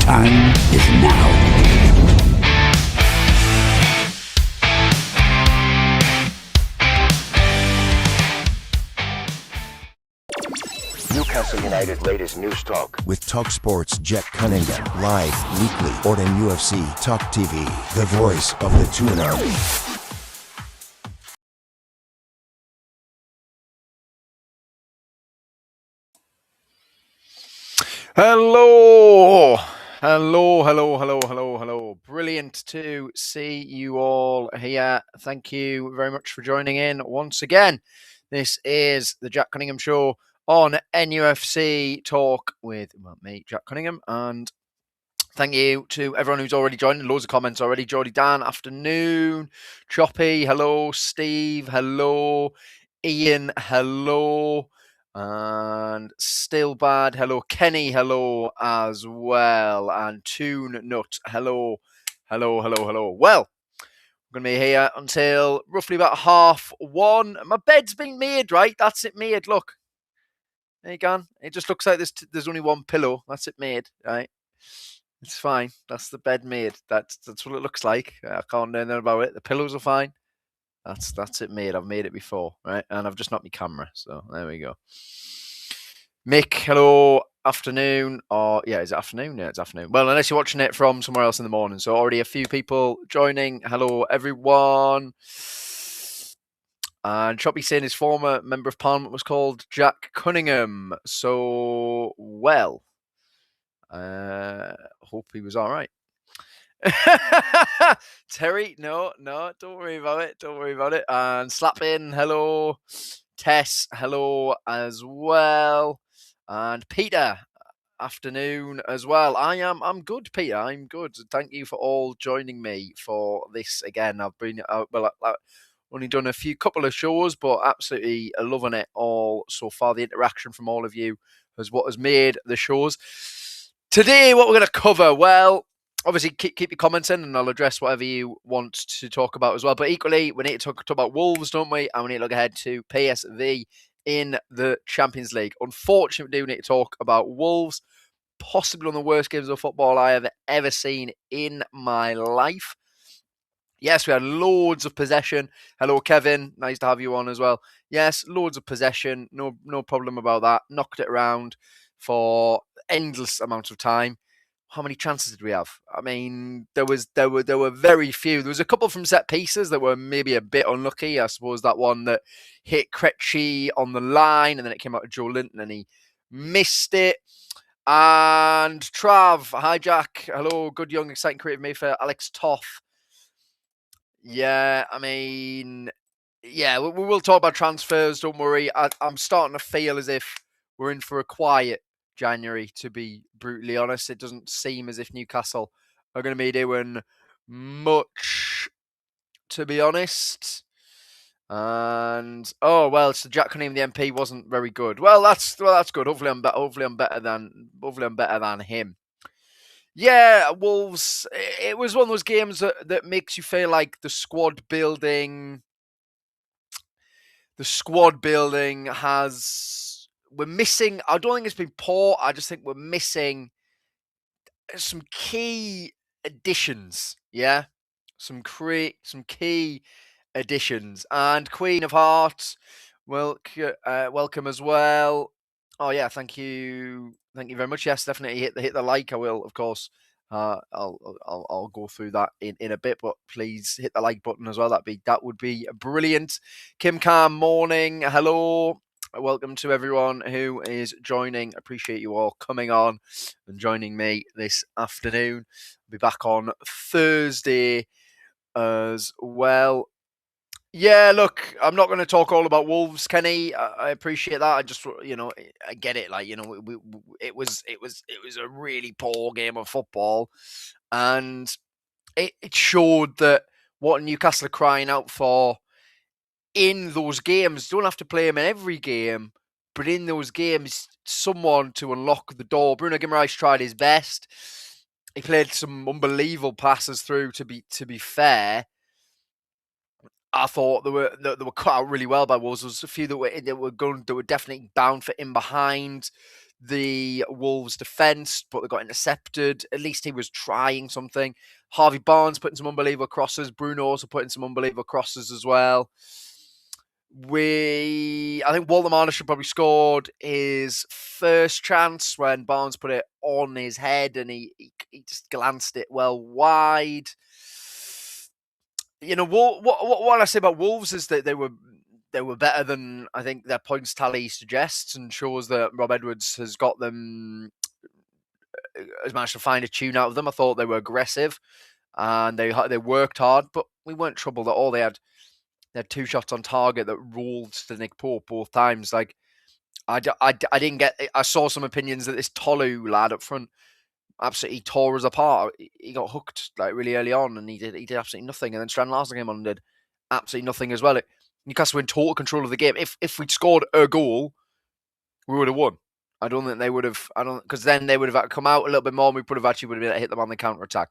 time is now. Newcastle United latest news talk. With talkSPORT's Jet Cunningham, live weekly on NUFC Talk TV, the voice of the Toon Army. Hello. Brilliant to see you all here. Thank you very much for joining in once again. This is the Jack Cunningham Show on NUFC Talk with me, Jack Cunningham. And thank you to everyone who's already joined. Loads of comments already. Geordie Dan, afternoon. Choppy, hello. Steve, hello. Ian, hello. And Still Bad, hello. Kenny, hello as well. And Toon Nut, hello. Well, I'm going to be here until roughly about 1:30. My bed's been made, right? That's it made, look. There you go. It just looks like there's only one pillow. That's it made, right? It's fine. That's the bed made. That's what it looks like. I can't know anything about it. The pillows are fine. That's it made. I've made it before, right? And I've just knocked my camera. So there we go. Mick, hello, afternoon. Or yeah, is it afternoon? Yeah, it's afternoon. Well, unless you're watching it from somewhere else in the morning. So already a few people joining. Hello, everyone. And Choppy saying his former member of parliament was called Jack Cunningham. So, well, hope he was all right. Terry, no, don't worry about it. And Slap in, hello. Tess, hello as well. And Peter, afternoon as well. I'm good, Peter. I'm good. Thank you for all joining me for this again. I've been only done a couple of shows, but absolutely loving it all so far. The interaction from all of you is what has made the shows. Today, what we're going to cover, well, obviously keep your comments in and I'll address whatever you want to talk about as well. But equally, we need to talk about Wolves, don't we? And we need to look ahead to PSV in the Champions League. Unfortunately, we do need to talk about Wolves, possibly one of the worst games of football I have ever seen in my life. Yes, we had loads of possession. Hello, Kevin. Nice to have you on as well. Yes, loads of possession. No problem about that. Knocked it around for endless amounts of time. How many chances did we have? I mean, there were very few. There was a couple from set pieces that were maybe a bit unlucky. I suppose that one that hit Krejci on the line and then it came out of Joe Linton and he missed it. And Trav, hi Jack. Hello, good young, exciting creative Mayfair. Alex Toff. Yeah, I mean, yeah, we will talk about transfers. Don't worry. I'm starting to feel as if we're in for a quiet January, to be brutally honest. It doesn't seem as if Newcastle are going to be doing much, to be honest. And so Jack Cunningham, the MP, wasn't very good. Well, that's good. Hopefully, I'm better than him. Yeah, Wolves. It was one of those games that makes you feel like the squad building has. We're missing. I don't think it's been poor. I just think we're missing some key additions. Yeah, some key additions. And Queen of Hearts, welcome as well. Oh yeah, thank you very much. Yes, definitely hit the like. I will, of course. I'll go through that in a bit, but please hit the like button as well. That would be brilliant. Kim Calm, morning. Hello. Welcome to everyone who is joining. Appreciate you all coming on and joining me this afternoon. I'll be back on Thursday as well. Yeah, look, I'm not going to talk all about Wolves, Kenny. I appreciate that. I just, I get it. Like, it was a really poor game of football, and it showed that what Newcastle are crying out for in those games. You don't have to play them in every game, but in those games, someone to unlock the door. Bruno Guimaraes tried his best. He played some unbelievable passes through. To be fair. I thought they were cut out really well by Wolves. There was a few that were definitely bound for in behind. the Wolves defence, but they got intercepted. At least he was trying something. Harvey Barnes putting some unbelievable crosses. Bruno also putting some unbelievable crosses as well. I think Waldemar should probably scored his first chance when Barnes put it on his head and he just glanced it well wide. What I say about Wolves is that they were better than I think their points tally suggests and shows that Rob Edwards has managed to find a tune out of them. I thought they were aggressive and they worked hard, but we weren't troubled at all. They had 2 shots on target that rolled to Nick Pope both times. Like, I didn't get. I saw some opinions that this Tolu lad up front absolutely tore us apart. He got hooked like really early on, and he did absolutely nothing. And then Strand Larsen came on and did absolutely nothing as well. Newcastle were in total control of the game. If we'd scored a goal, we would have won. I don't think they would have. Because then they would have come out a little bit more, and we would have been able to hit them on the counter attack.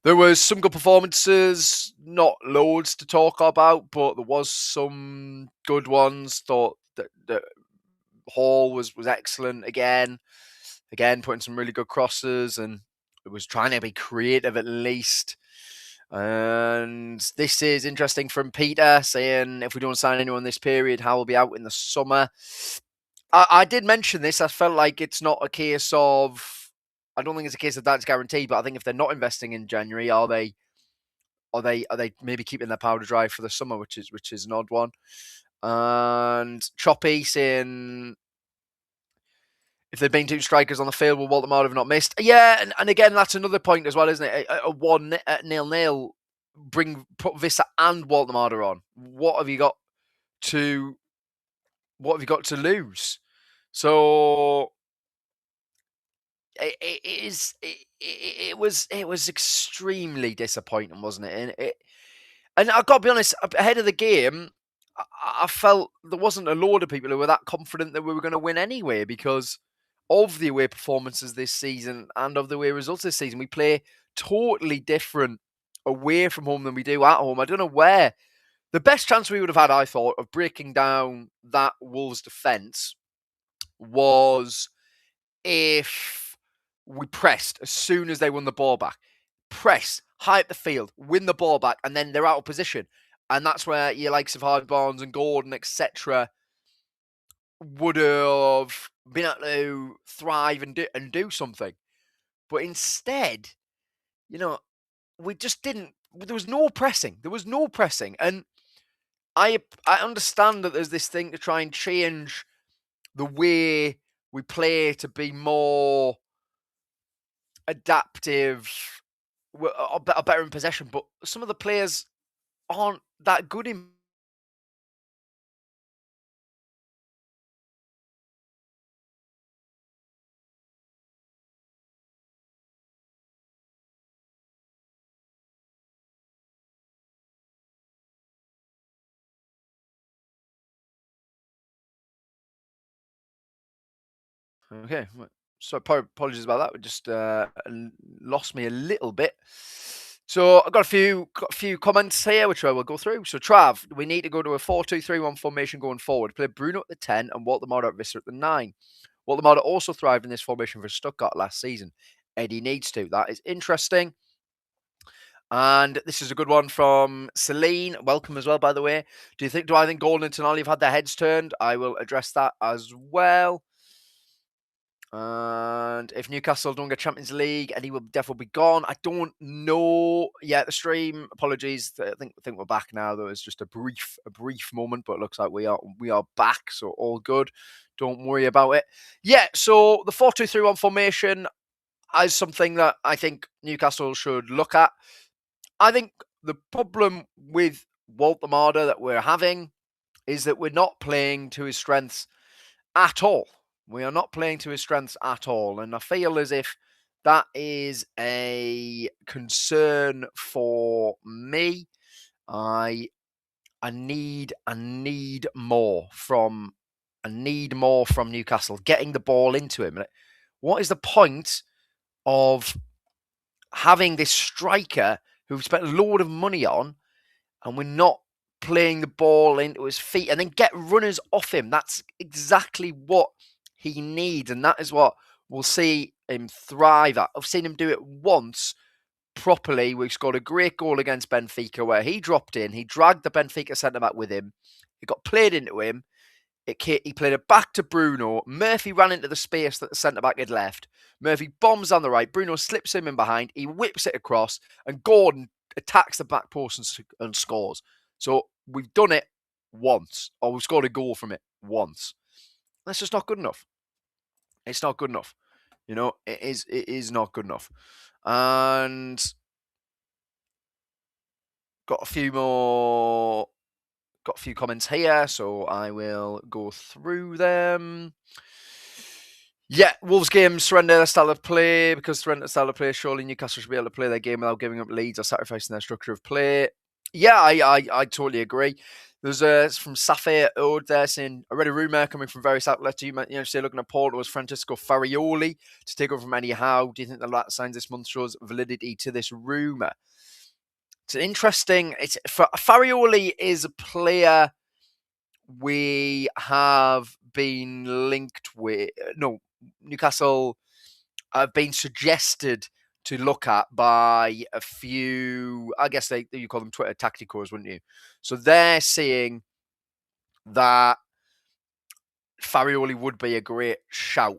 There was some good performances, not loads to talk about, but there was some good ones. Thought that Hall was excellent again, putting some really good crosses, and it was trying to be creative at least. And this is interesting from Peter, saying if we don't sign anyone this period, Howe will be out in the summer. I did mention this. I felt like it's not a case of... I don't think it's a case of that's guaranteed, but I think if they're not investing in January, are they maybe keeping their powder dry for the summer, which is an odd one. And Choppy saying if there'd been 2 strikers on the field, will Waldemar have not missed? Yeah, and again that's another point as well, isn't it? A 1-0 put Vissa and Waldemar on. What have you got to lose? So it was extremely disappointing, wasn't it? And I've got to be honest, ahead of the game, I felt there wasn't a load of people who were that confident that we were going to win anyway because of the away performances this season and of the away results this season. We play totally different away from home than we do at home. I don't know where. The best chance we would have had, I thought, of breaking down that Wolves defence was if we pressed as soon as they won the ball back. Press, high up the field, win the ball back, and then they're out of position. And that's where your likes of Harvey Barnes and Gordon, etc., would have been able to thrive and do something. But instead, we just didn't. There was no pressing. And I understand that there's this thing to try and change the way we play to be more adaptive, or better in possession. But some of the players aren't that good in. Okay, so apologies about that. We just lost me a little bit. So I've got a few comments here, which I will go through. So Trav, we need to go to a 4-2-3-1 formation going forward. Play Bruno at the 10 and Waldemar at Visser at the 9. Waldemar also thrived in this formation for Stuttgart last season. Eddie needs to. That is interesting. And this is a good one from Celine. Welcome as well, by the way. Do I think Golden and Tonali have had their heads turned? I will address that as well. And if Newcastle don't get Champions League, Eddie will definitely be gone. I don't know. Yeah, the stream. Apologies. I think we're back now. There was just a brief moment, but it looks like we are back. So all good. Don't worry about it. Yeah. So the 4-2-3-1 formation is something that I think Newcastle should look at. I think the problem with Waldemar that we're having is that we're not playing to his strengths at all. We are not playing to his strengths at all. And I feel as if that is a concern for me. I need more from Newcastle, getting the ball into him. What is the point of having this striker who we've spent a load of money on and we're not playing the ball into his feet and then get runners off him? That's exactly what he needs, and that is what we'll see him thrive at. I've seen him do it once properly. We scored a great goal against Benfica where he dropped in, he dragged the Benfica centre-back with him, it got played into him, he played it back to Bruno. Murphy ran into the space that the centre-back had left. Murphy bombs on the right. Bruno slips him in behind. He whips it across. And Gordon attacks the back post and scores. So we've done it once. Or we've scored a goal from it once. That's just not good enough. It's not good enough. You know, it is not good enough. And got a few comments here, so I will go through them. Yeah, Wolves game, surrender their style of play. Because surrender their style of play, surely Newcastle should be able to play their game without giving up leads or sacrificing their structure of play. Yeah, I totally agree. There's from Safir Ode there saying, I read a rumour coming from various outlets. You know, say looking at Porto was Francisco Farioli to take over from Eddie Howe. Do you think the last signs this month shows validity to this rumour? It's interesting. Farioli is a player we have been linked with. No, Newcastle have been suggested to look at by a few, I guess you call them Twitter tacticos, wouldn't you? So they're saying that Farioli would be a great shout.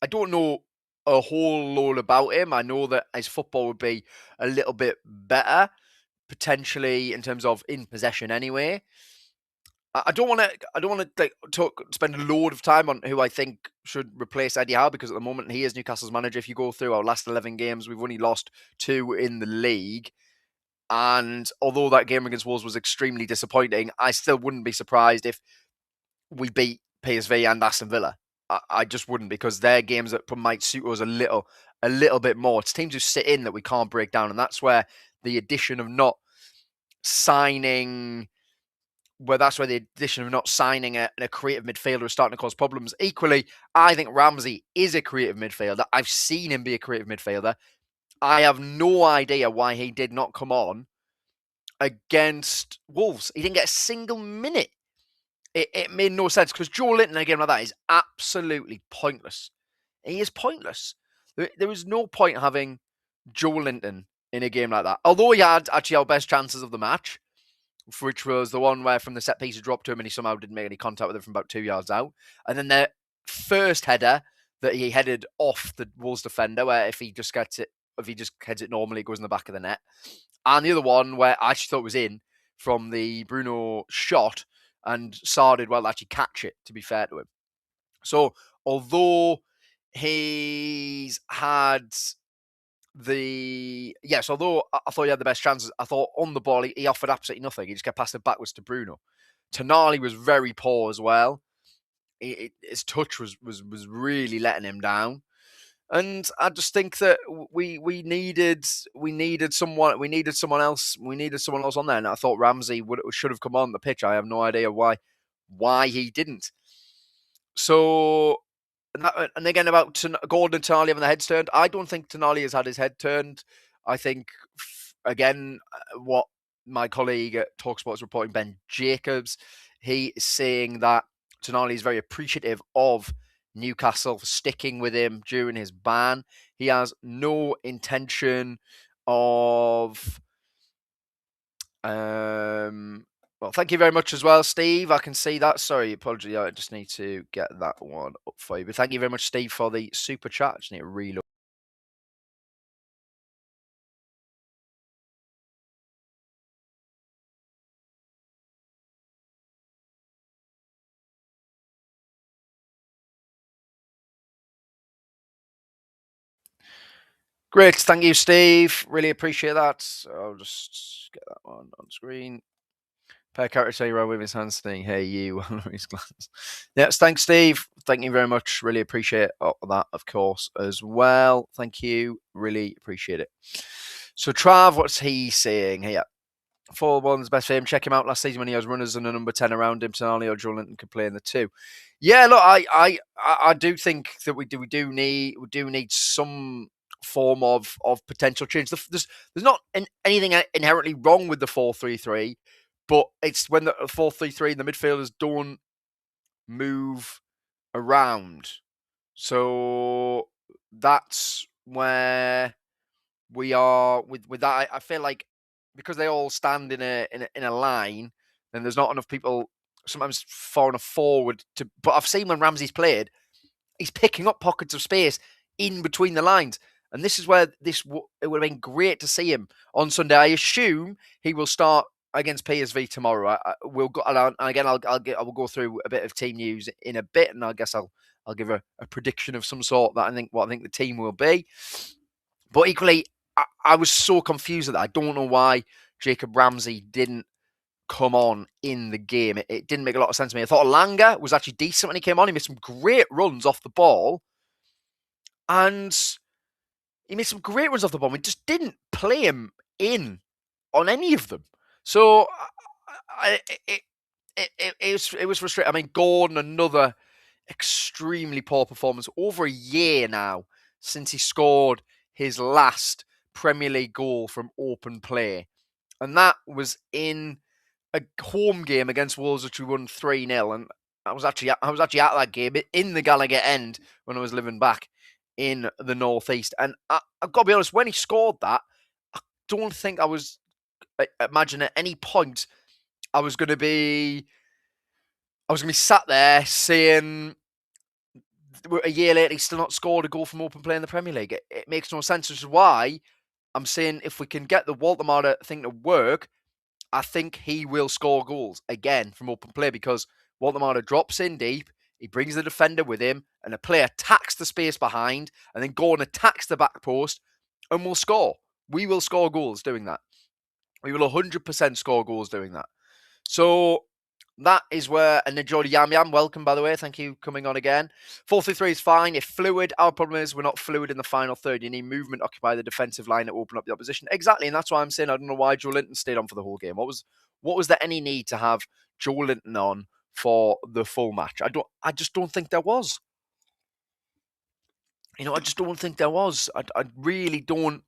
I don't know a whole lot about him. I know that his football would be a little bit better, potentially in terms of in possession anyway. I don't want to spend a load of time on who I think should replace Eddie Howe, because at the moment he is Newcastle's manager. If you go through our last 11 games, we've only lost 2 in the league. And although that game against Wolves was extremely disappointing, I still wouldn't be surprised if we beat PSV and Aston Villa. I just wouldn't, because they're games that might suit us a little bit more. It's teams who sit in that we can't break down, and that's where the addition of not signing... that's where the addition of not signing a creative midfielder is starting to cause problems. Equally, I think Ramsey is a creative midfielder. I've seen him be a creative midfielder. I have no idea why he did not come on against Wolves. He didn't get a single minute. It made no sense, because Joe Linton in a game like that is absolutely pointless. He is pointless. There was no point having Joe Linton in a game like that. Although he had actually our best chances of the match, which was the one where from the set piece he dropped to him and he somehow didn't make any contact with him from about 2 yards out. And then the first header that he headed off the Wolves defender, where if he just heads it normally, it goes in the back of the net. And the other one where I actually thought was in from the Bruno shot, and Sarr did well to actually catch it, to be fair to him. So although he's had... although I thought he had the best chances, I thought on the ball he offered absolutely nothing. He just kept passing backwards to Bruno. Tonali was very poor as well. His touch was really letting him down, and I just think that we needed someone else on there. And I thought Ramsey should have come on the pitch. I have no idea why he didn't. So. And again, about Gordon and Tonali having their heads turned, I don't think Tonali has had his head turned. I think, again, what my colleague at talkSPORT's reporting, Ben Jacobs, he is saying that Tonali is very appreciative of Newcastle for sticking with him during his ban. He has no intention of... Well, thank you very much as well, Steve. I can see that. Sorry, apologies. I just need to get that one up for you. But thank you very much, Steve, for the super chat. I just need to reload. Great. Thank you, Steve. Really appreciate that. I'll just get that one on screen. Per character say around with his hands saying, hey, you, his glasses. Yes, thanks, Steve. Thank you very much. Really appreciate that, of course, as well. Thank you. Really appreciate it. So, Trav, what's he saying here? 4-1's best for him. Check him out last season when he has runners and a number 10 around him. Tonali or Joe Linton could play in the 2. Yeah, look, I do think that we do need some form of potential change. There's not anything inherently wrong with the 4-3-3. But it's when the 4-3-3 and the midfielders don't move around. So that's where we are with that. I feel like because they all stand in a line, then there's not enough people sometimes far enough forward to. But I've seen when Ramsey's played, he's picking up pockets of space in between the lines. And this is where it would have been great to see him on Sunday. I assume he will start against PSV tomorrow. We'll go, and again, I will go through a bit of team news in a bit, and I guess I'll give a prediction of some sort that I think the team will be. But equally, I was so confused at that. I don't know why Jacob Ramsey didn't come on in the game. It didn't make a lot of sense to me. I thought Alanga was actually decent when he came on. He made some great runs off the ball. And he made some great runs off the ball. We just didn't play him in on any of them. So it was frustrating. I mean, Gordon, another extremely poor performance. Over a year now since he scored his last Premier League goal from open play. And that was in a home game against Wolves, which we won 3-0. And I was actually at that game in the Gallagher end when I was living back in the northeast. And I've got to be honest, when he scored that, I don't think I was imagining at any point I was going to be sat there saying a year later he's still not scored a goal from open play in the Premier League. It makes no sense, which is why I'm saying if we can get the Waldemar thing to work, I think he will score goals again from open play, because Waldemar drops in deep, he brings the defender with him, and the player attacks the space behind, and then Gordon attacks the back post, and we'll score. We will score goals doing that. We will 100% score goals doing that. So that is where, and Jordi Yam, welcome, by the way. Thank you coming on again. 4-3-3 is fine. It's fluid. Our problem is we're not fluid in the final third. You need movement, occupy the defensive line to open up the opposition. Exactly, and that's why I'm saying I don't know why Joe Linton stayed on for the whole game. What was there any need to have Joe Linton on for the full match? I just don't think there was. I just don't think there was. I really don't.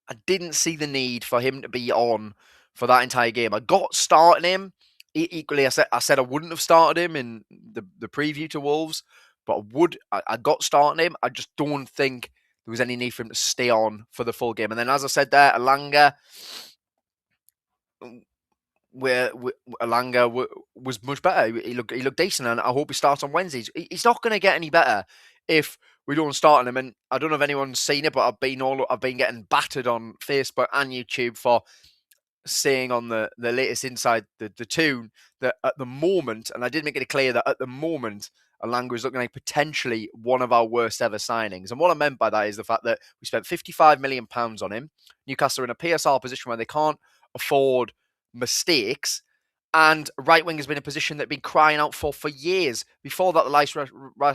I didn't see the need for him to be on for that entire game. I got starting him. Equally, I said I wouldn't have started him in the preview to Wolves, but I got starting him. I just don't think there was any need for him to stay on for the full game. And then, as I said there, Alanga was much better. He looked decent, and I hope he starts on Wednesdays. He's not going to get any better if we don't start him. And I don't know if anyone's seen it, but I've been getting battered on Facebook and YouTube for saying on the latest Inside the Toon that at the moment, and I did make it clear that at the moment, Alanga is looking like potentially one of our worst ever signings. And what I meant by that is the fact that we spent £55 million on him. Newcastle are in a PSR position where they can't afford mistakes. And right wing has been a position they've been crying out for years. Before that, the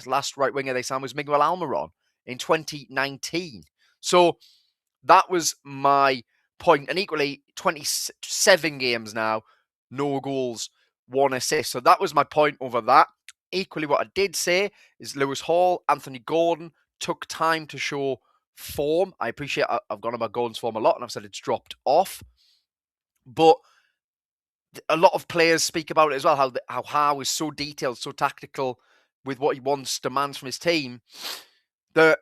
last right winger they signed was Miguel Almiron in 2019. So that was my point. And equally, 27 games now, no goals, 1 assist. So that was my point over that. Equally, what I did say is Lewis Hall, Anthony Gordon took time to show form. I appreciate I've gone about Gordon's form a lot, and I've said it's dropped off. But a lot of players speak about it as well, how Howe is so detailed, so tactical with what he wants, demands from his team, that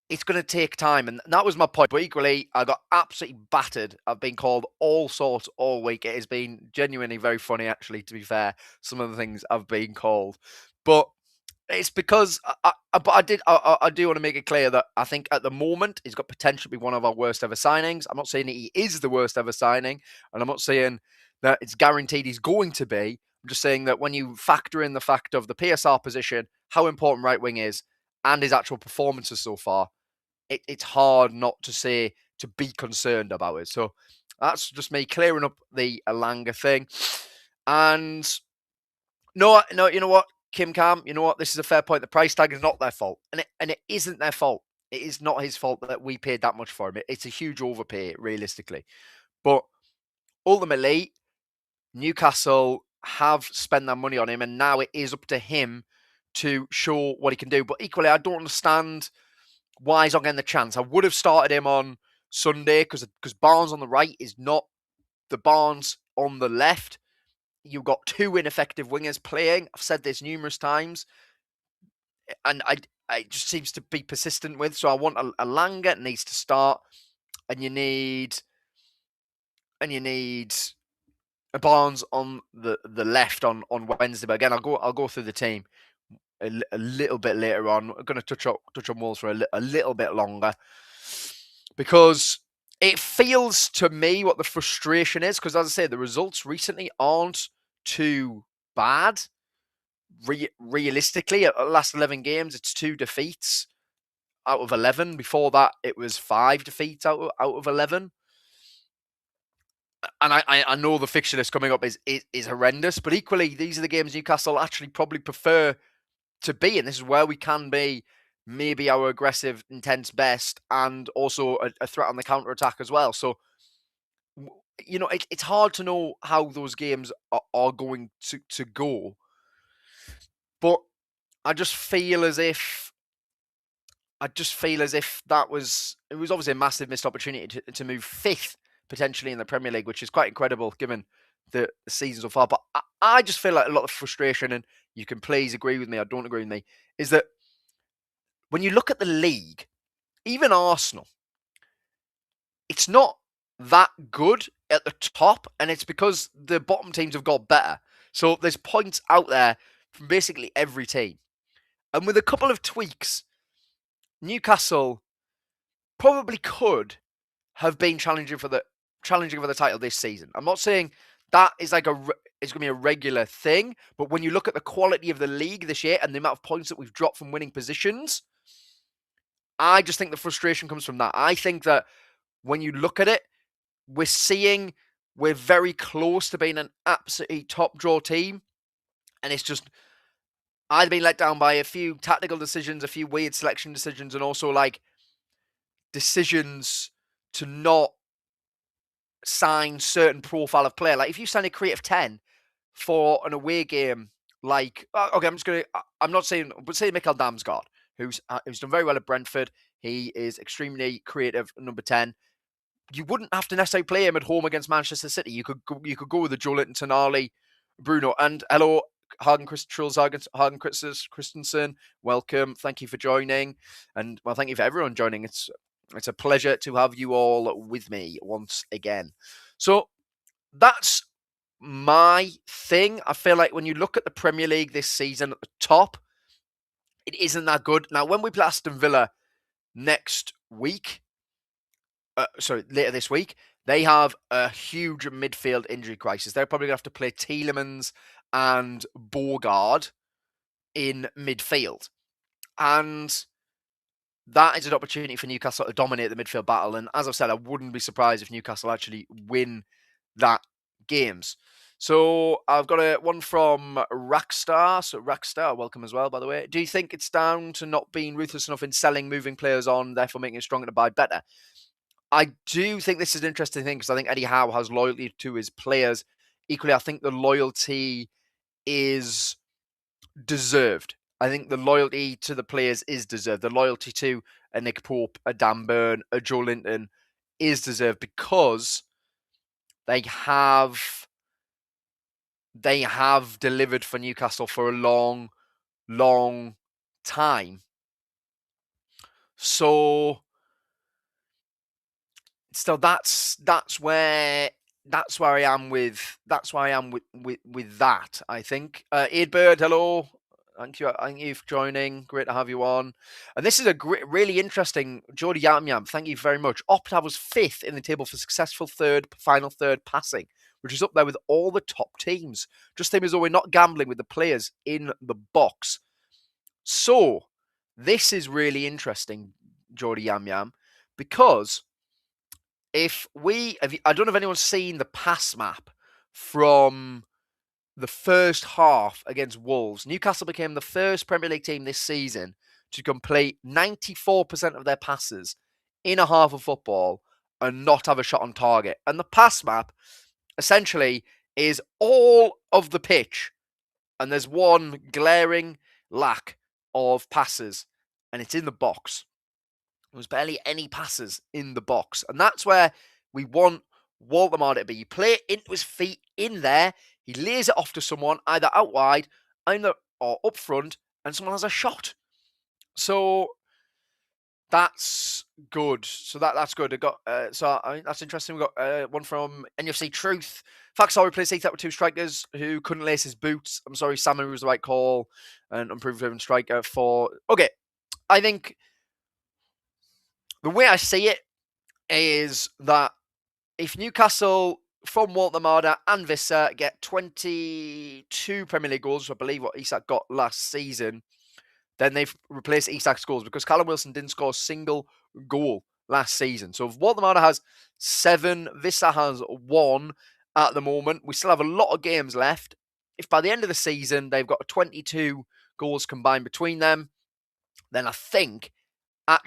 it's going to take time. And that was my point. But equally, I got absolutely battered. I've been called all sorts all week. It has been genuinely very funny, actually, to be fair, some of the things I've been called. But it's because I do want to make it clear that I think at the moment he's got potential to be one of our worst ever signings. I'm not saying that he is the worst ever signing, and I'm not saying that it's guaranteed he's going to be. I'm just saying that when you factor in the fact of the PSR position, how important right wing is, and his actual performances so far, it's hard not to be concerned about it. So that's just me clearing up the Alanga thing. And no, you know what, Kim Cam, you know what? This is a fair point. The price tag is not their fault, and it isn't their fault. It is not his fault that we paid that much for him. It's a huge overpay, realistically. But ultimately, Newcastle have spent their money on him, and now it is up to him to show what he can do. But equally, I don't understand why he's not getting the chance. I would have started him on Sunday because Barnes on the right is not the Barnes on the left. you've got two ineffective wingers playing. I've said this numerous times, and it just seems to be persistent with. So I want a Langer needs to start, and you need a Barnes on the left on Wednesday. But again, I'll go through the team a little bit later on. I'm going to touch on Wolves for a little bit longer, because it feels to me what the frustration is. Because as I say, the results recently aren't too bad. Realistically, at the last 11 games, it's 2 defeats out of 11. Before that, it was 5 defeats out of 11. And I know the fixture list coming up is horrendous, but equally, these are the games Newcastle actually probably prefer to be in. This is where we can be maybe our aggressive, intense best, and also a threat on the counter-attack as well. So, it's hard to know how those games are going to go. But I just feel as if it was obviously a massive missed opportunity to move 5th potentially in the Premier League, which is quite incredible given the season so far. But I just feel like a lot of frustration, and you can please agree with me or don't agree with me, is that when you look at the league, even Arsenal, it's not that good at the top, and it's because the bottom teams have got better. So there's points out there from basically every team. And with a couple of tweaks, Newcastle probably could have been challenging for the title this season. I'm not saying that is it's going to be a regular thing, but when you look at the quality of the league this year and the amount of points that we've dropped from winning positions, I just think the frustration comes from that. I think that when you look at it, we're very close to being an absolutely top draw team, and it's just either been let down by a few tactical decisions, a few weird selection decisions, and also decisions to not sign certain profile of player. Like if you sign a creative 10 for an away game, I'm not saying, but say Mikkel Damsgaard, who's done very well at Brentford. He is extremely creative, number 10. You wouldn't have to necessarily play him at home against Manchester City. You could go with the Joelinton, Tonali, Bruno, and hello, Hagen Christensen. Welcome. Thank you for joining. And well, thank you for everyone joining. It's a pleasure to have you all with me once again. So that's my thing. I feel like when you look at the Premier League this season at the top, it isn't that good. Now, when we play Aston Villa next week, later this week, they have a huge midfield injury crisis. They're probably going to have to play Tielemans and Bogard in midfield. And that is an opportunity for Newcastle to dominate the midfield battle. And as I've said, I wouldn't be surprised if Newcastle actually win that games. So I've got one from Rackstar. So Rackstar, welcome as well, by the way. Do you think it's down to not being ruthless enough in selling, moving players on, therefore making it stronger to buy better? I do think this is an interesting thing because I think Eddie Howe has loyalty to his players. Equally, I think the loyalty is deserved. I think the loyalty to the players is deserved. The loyalty to a Nick Pope, a Dan Burn, a Joelinton is deserved because they have delivered for Newcastle for a long, long time. So that's where I am with that. I think Edbird, hello. Thank you for joining. Great to have you on. And this is a really interesting Jordi Yam Yam. Thank you very much. Opta was 5th in the table for successful final third passing, which is up there with all the top teams. Just same as though we're not gambling with the players in the box. So this is really interesting, Jordi Yam Yam, because I don't know if anyone's seen the pass map from the first half against Wolves. Newcastle became the first Premier League team this season to complete 94% of their passes in a half of football and not have a shot on target. And the pass map essentially is all of the pitch. And there's one glaring lack of passes, and it's in the box. There was barely any passes in the box. And that's where we want Waldemar to be. You play it into his feet in there. He lays it off to someone, either out wide or up front, and someone has a shot. So that's good. That's good. I think that's interesting. We got one from NUFC Truth. Fact, sorry, replaced Ethan with 2 strikers who couldn't lace his boots. I'm sorry, Salmon was the right call and unproven striker for. Okay, I think the way I see it is that if Newcastle from Walter Marder and Visser get 22 Premier League goals, which I believe what Isak got last season, then they've replaced Isak's goals because Callum Wilson didn't score a single goal last season. So if Walter Marder has 7, Visser has 1 at the moment, we still have a lot of games left. If by the end of the season they've got 22 goals combined between them, then I think that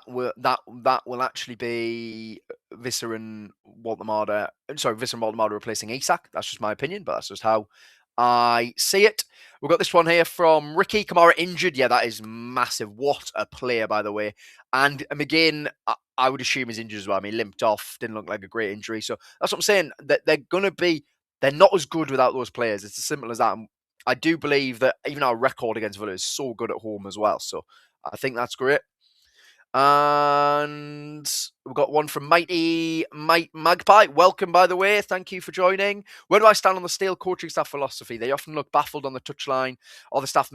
will actually be Visser and Walter Marder. Sorry, Visser and Walter Marder replacing Isak. That's just my opinion, but that's just how I see it. We've got this one here from Ricky. Kamara injured. Yeah, that is massive. What a player, by the way. And McGinn, I would assume is injured as well. I mean, limped off. Didn't look like a great injury. So that's what I'm saying. That they're not as good without those players. It's as simple as that. And I do believe that even our record against Villa is so good at home as well. So I think that's great. And we've got one from Mighty Magpie. Welcome, by the way. Thank you for joining. Where do I stand on the stale coaching staff philosophy? They often look baffled on the touchline. Or the staff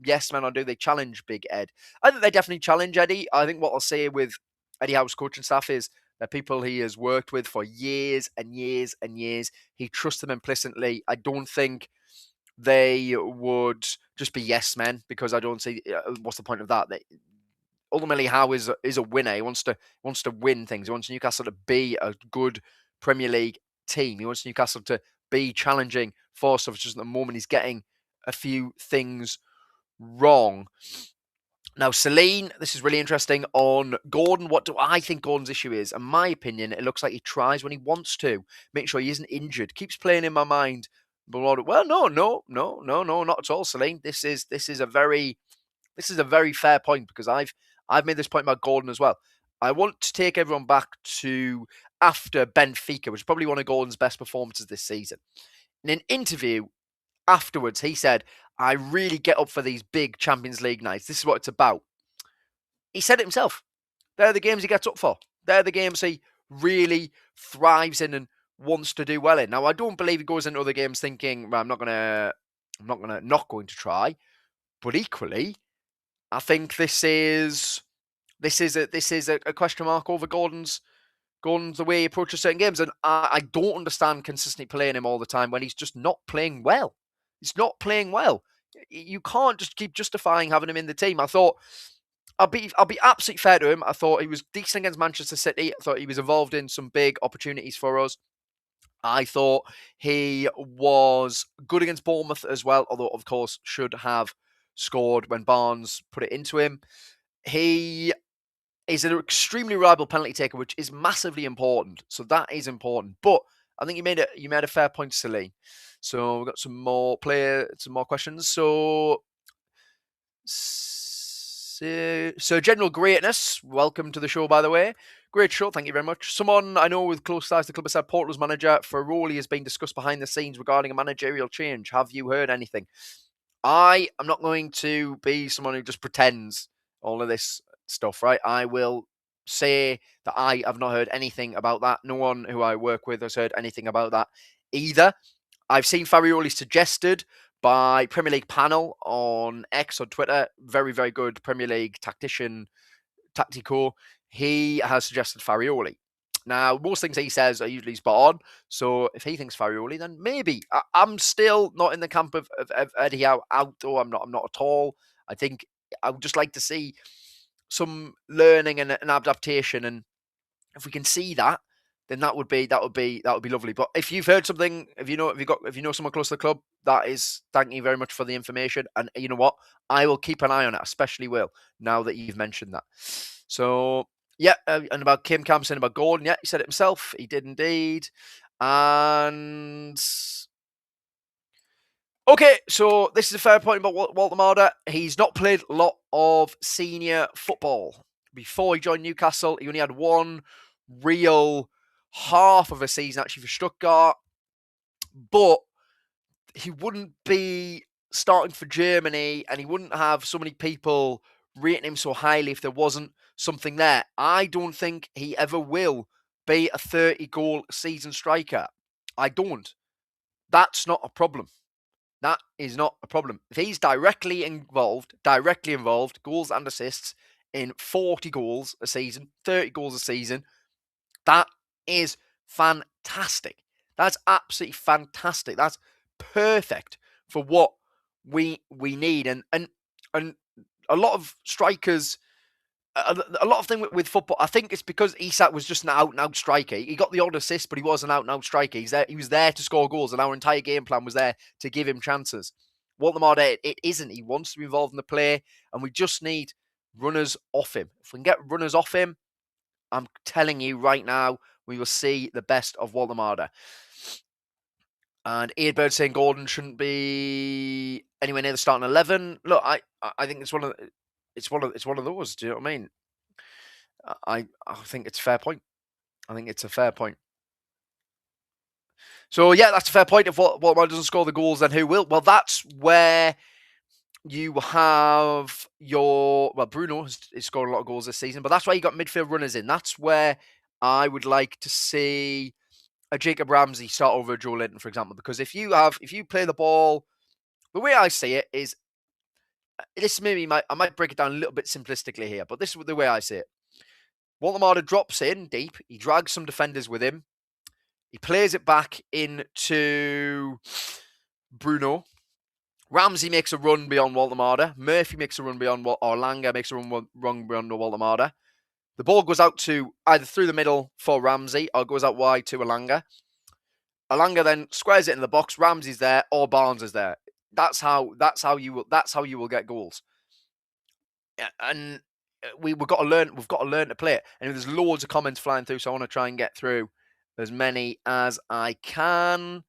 yes men, or do they challenge Big Ed? I think they definitely challenge Eddie. I think what I'll say with Eddie Howe's coaching staff is they're people he has worked with for years and years and years. He trusts them implicitly. I don't think they would just be yes men, because I don't see what's the point of that. Ultimately, Howe is a winner. He wants to win things. He wants Newcastle to be a good Premier League team. He wants Newcastle to be challenging for stuff. Just at the moment, he's getting a few things wrong. Now, Celine, this is really interesting on Gordon. What do I think Gordon's issue is? In my opinion, it looks like he tries when he wants to. Make sure he isn't injured. Keeps playing in my mind. But, well, no, not at all, Celine. This is a very fair point, because I've made this point about Gordon as well. I want to take everyone back to after Benfica, which is probably one of Gordon's best performances this season. In an interview afterwards, he said, I really get up for these big Champions League nights. This is what it's about. He said it himself. They're the games he gets up for. They're the games he really thrives in and wants to do well in. Now, I don't believe he goes into other games thinking, well, I'm not going to try. But equally, I think this is a question mark over Gordon's the way he approaches certain games, and I don't understand consistently playing him all the time when he's just not playing well. He's not playing well. You can't just keep justifying having him in the team. I thought I'll be absolutely fair to him. I thought he was decent against Manchester City. I thought he was involved in some big opportunities for us. I thought he was good against Bournemouth as well, although of course should have scored when Barnes put it into him. He is an extremely reliable penalty taker, which is massively important. So that is important. But I think you made a fair point, Celine. So we've got some more questions. So General Greatness, welcome to the show, by the way. Great show, thank you very much. Someone I know with close ties to the club has said Porto's manager Ferroli has been discussed behind the scenes regarding a managerial change. Have you heard anything? I am not going to be someone who just pretends all of this stuff, right? I will say that I have not heard anything about that. No one who I work with has heard anything about that either. I've seen Farioli suggested by Premier League Panel on X on Twitter. Very, very good Premier League tactician, Tactico. He has suggested Farioli. Now, most things he says are usually spot on. So if he thinks Farioli, then maybe. I'm still not in the camp of Eddie Howe out, though. I'm not at all. I think I would just like to see some learning and an adaptation. And if we can see that, then that would be lovely. But if you've heard something, if you know someone close to the club, thank you very much for the information. And you know what? I will keep an eye on it, especially Will, now that you've mentioned that. So yeah, and about Kim Campson, about Gordon, yeah, he said it himself. He did indeed. And okay, so this is a fair point about Walter Marder. He's not played a lot of senior football. Before he joined Newcastle, he only had one real half of a season actually for Stuttgart, but he wouldn't be starting for Germany and he wouldn't have so many people rating him so highly if there wasn't something there. I don't think he ever will be a 30-goal season striker. I don't. That's not a problem. That is not a problem. If he's directly involved, goals and assists in 40 goals a season, 30 goals a season, that is fantastic. That's absolutely fantastic. That's perfect for what we need. And a lot of strikers, a lot of thing with football, I think it's because Isak was just an out-and-out striker. He got the odd assist, but he was an out-and-out striker. He was there to score goals, and our entire game plan was there to give him chances. Waldemar, it isn't. He wants to be involved in the play, and we just need runners off him. If we can get runners off him, I'm telling you right now, we will see the best of Waldemar. And Earbird saying Gordon shouldn't be anywhere near the starting 11. Look, I think it's one of those. Do you know what I mean? I think it's a fair point. I think it's a fair point. So yeah, that's a fair point. If Waldemar doesn't score the goals, then who will? Well, that's where you have Bruno has scored a lot of goals this season, but that's why you got midfield runners in. That's where I would like to see a Jacob Ramsey start over Joe Linton, for example, because if you play the ball, the way I see it is, this maybe I might break it down a little bit simplistically here, but this is the way I see it. Waldemar drops in deep, he drags some defenders with him, he plays it back into Bruno. Ramsey makes a run beyond Waldemar. Murphy makes a run beyond, or Langer makes a run beyond Waldemar. The ball goes out to either through the middle for Ramsey or goes out wide to Elanga. Elanga then squares it in the box. Ramsey's there or Barnes is there. That's how you will get goals. And we've got to learn to play it. And there's loads of comments flying through, so I want to try and get through as many as I can.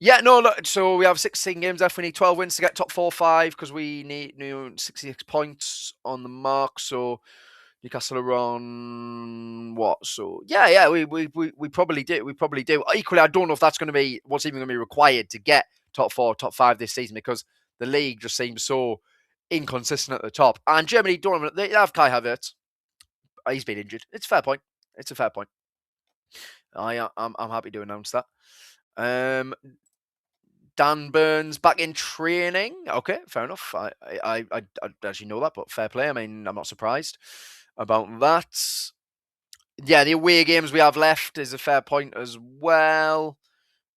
Yeah, no, look, so we have 16 games left. We need 12 wins to get top 4 or 5 because we need 66 points on the mark. So Newcastle are on what? So yeah, we probably do. We probably do. Equally, I don't know if that's going to be what's even going to be required to get top 4, top 5 this season because the league just seems so inconsistent at the top. And Germany, they have Kai Havertz. He's been injured. It's a fair point. It's a fair point. I'm happy to announce that. Dan Burns back in training. Okay, fair enough. I actually know that, but fair play. I mean, I'm not surprised about that. Yeah, the away games we have left is a fair point as well.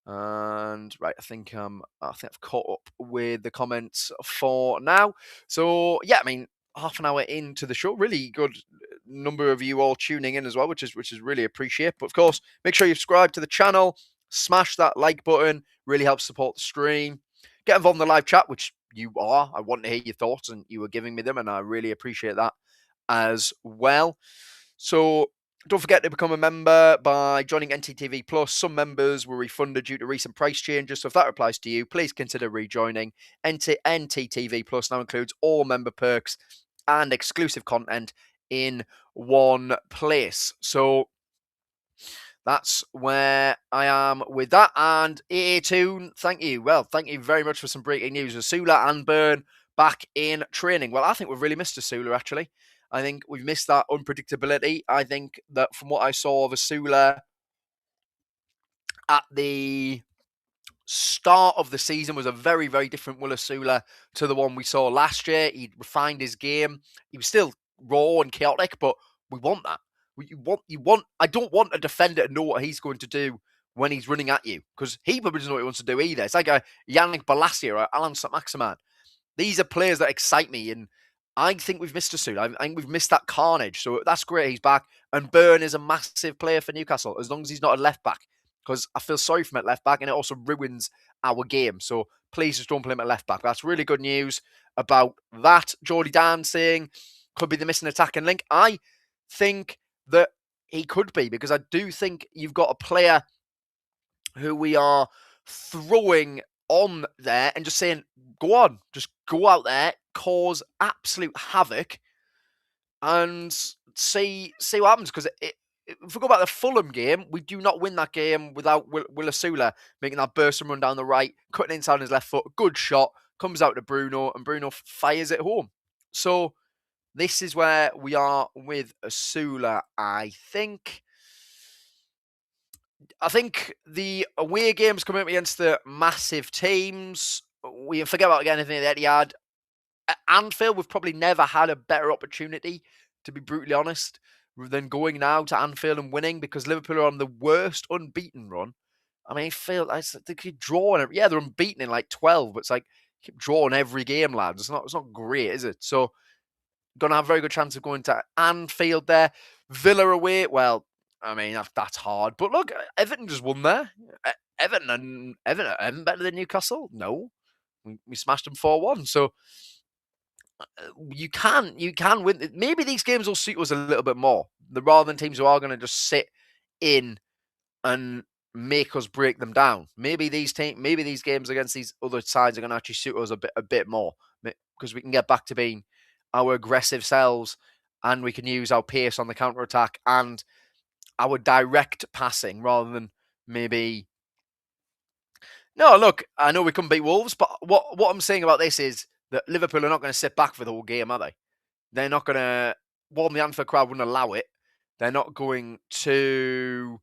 And right, I think I've caught up with the comments for now. So yeah, I mean, half an hour into the show, really good number of you all tuning in as well, which is really appreciated. But of course, make sure you subscribe to the channel. Smash that like button. Really helps support the stream. Get involved in the live chat, which you are. I want to hear your thoughts, and you are giving me them, and I really appreciate that as well. So don't forget to become a member by joining NTTV Plus. Some members were refunded due to recent price changes, so if that applies to you, please consider rejoining. NTTV Plus now includes all member perks and exclusive content in one place. So that's where I am with that. And EA Toon, thank you. Well, thank you very much for some breaking news. Asula and Burn back in training. Well, I think we've really missed Asula, actually. I think we've missed that unpredictability. I think that from what I saw of Asula at the start of the season was a very, very different Will Asula to the one we saw last year. He refined his game. He was still raw and chaotic, but we want that. You want. I don't want a defender to know what he's going to do when he's running at you because he probably doesn't know what he wants to do either. It's like a Yannick Bolasie or Alan Saint-Maximin. These are players that excite me, and I think we've missed Asula. I think we've missed that carnage. So that's great. He's back, and Byrne is a massive player for Newcastle as long as he's not a left back because I feel sorry for him at left back, and it also ruins our game. So please just don't play him at left back. That's really good news about that. Geordie Dan saying could be the missing attacking link. I think that he could be because I do think you've got a player who we are throwing on there and just saying, go on, just go out there, cause absolute havoc and see what happens because if we go back to the Fulham game, we do not win that game without Will Asula making that burst and run down the right, cutting inside his left foot, good shot, comes out to Bruno, and Bruno fires it home. So this is where we are with Asula, I think. I think the away games coming up against the massive teams, we forget about anything at Etihad. At Anfield, we've probably never had a better opportunity, to be brutally honest, than going now to Anfield and winning, because Liverpool are on the worst unbeaten run. I mean, they keep drawing. Yeah, they're unbeaten in like 12, but it's like keep drawing every game, lads. It's not great, is it? So, going to have a very good chance of going to Anfield there. Villa away, well, I mean, that's hard. But look, Everton just won there. Everton better than Newcastle? No. We smashed them 4-1. So you can win. Maybe these games will suit us a little bit more, rather than teams who are going to just sit in and make us break them down. Maybe these games against these other sides are going to actually suit us a bit more, because we can get back to being our aggressive selves, and we can use our pace on the counter attack and our direct passing rather than maybe. No, look, I know we couldn't beat Wolves, but what I'm saying about this is that Liverpool are not going to sit back for the whole game, are they? They're not going to. One, the Anfield crowd wouldn't allow it. They're not going to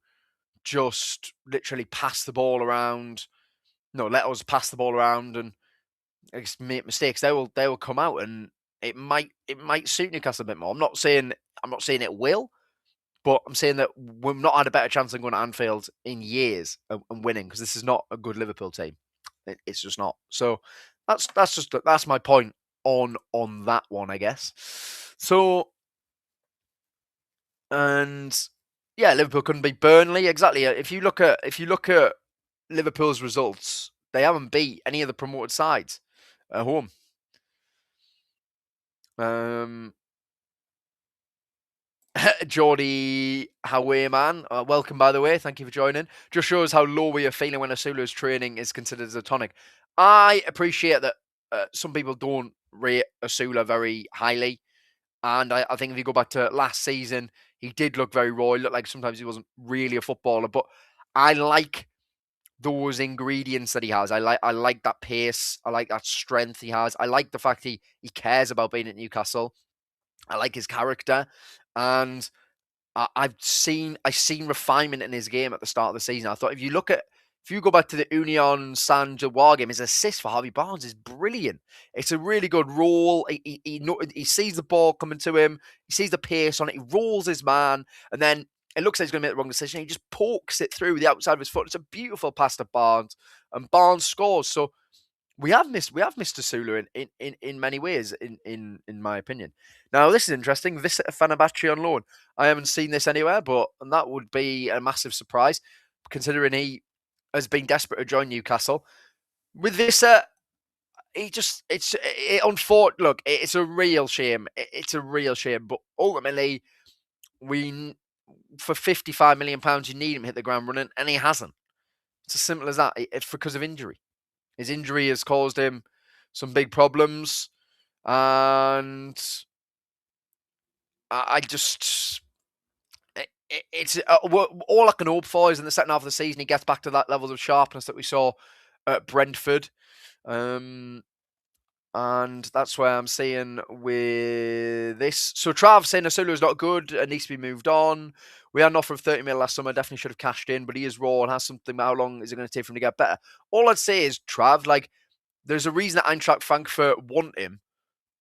just literally pass the ball around. No, let us pass the ball around and make mistakes. They will come out, and it might suit Newcastle a bit more. I'm not saying it will, but I'm saying that we've not had a better chance than going to Anfield in years and winning, because this is not a good Liverpool team. It's just not. So that's my point on that one, I guess. So, and yeah, Liverpool couldn't beat Burnley. Exactly. If you look at Liverpool's results, they haven't beat any of the promoted sides at home. Geordie Howe, man. Welcome, by the way. Thank you for joining. Just shows how low we are feeling when Asula's training is considered as a tonic. I appreciate that some people don't rate Asula very highly. And I think if you go back to last season, he did look very raw. He looked like sometimes he wasn't really a footballer. But I like those ingredients that he has. I like that pace. I like that strength he has. I like the fact he cares about being at Newcastle. I like his character. And I've seen refinement in his game at the start of the season. I thought if you go back to the Union Saint-Gilloise game, his assist for Harvey Barnes is brilliant. It's a really good roll. He sees the ball coming to him. He sees the pace on it. He rolls his man, and then it looks like he's going to make the wrong decision. He just pokes it through the outside of his foot. It's a beautiful pass to Barnes, and Barnes scores. So we have missed Asula in many ways, in my opinion. Now, this is interesting. Visit Fenerbahce on loan. I haven't seen this anywhere, but that would be a massive surprise, considering he has been desperate to join Newcastle. With Vissa, look, it's a real shame. It's a real shame, but ultimately, for £55 million, you need him to hit the ground running, and he hasn't. It's as simple as that. It's because of injury. His injury has caused him some big problems, and it's all I can hope for is in the second half of the season he gets back to that levels of sharpness that we saw at Brentford, and that's where I'm seeing with this. So Trav saying Asula is not good and needs to be moved on. We had an offer of 30 million last summer. Definitely should have cashed in, but he is raw and has something. How long is it going to take for him to get better? All I'd say is, Trav, like, there's a reason that Eintracht Frankfurt want him,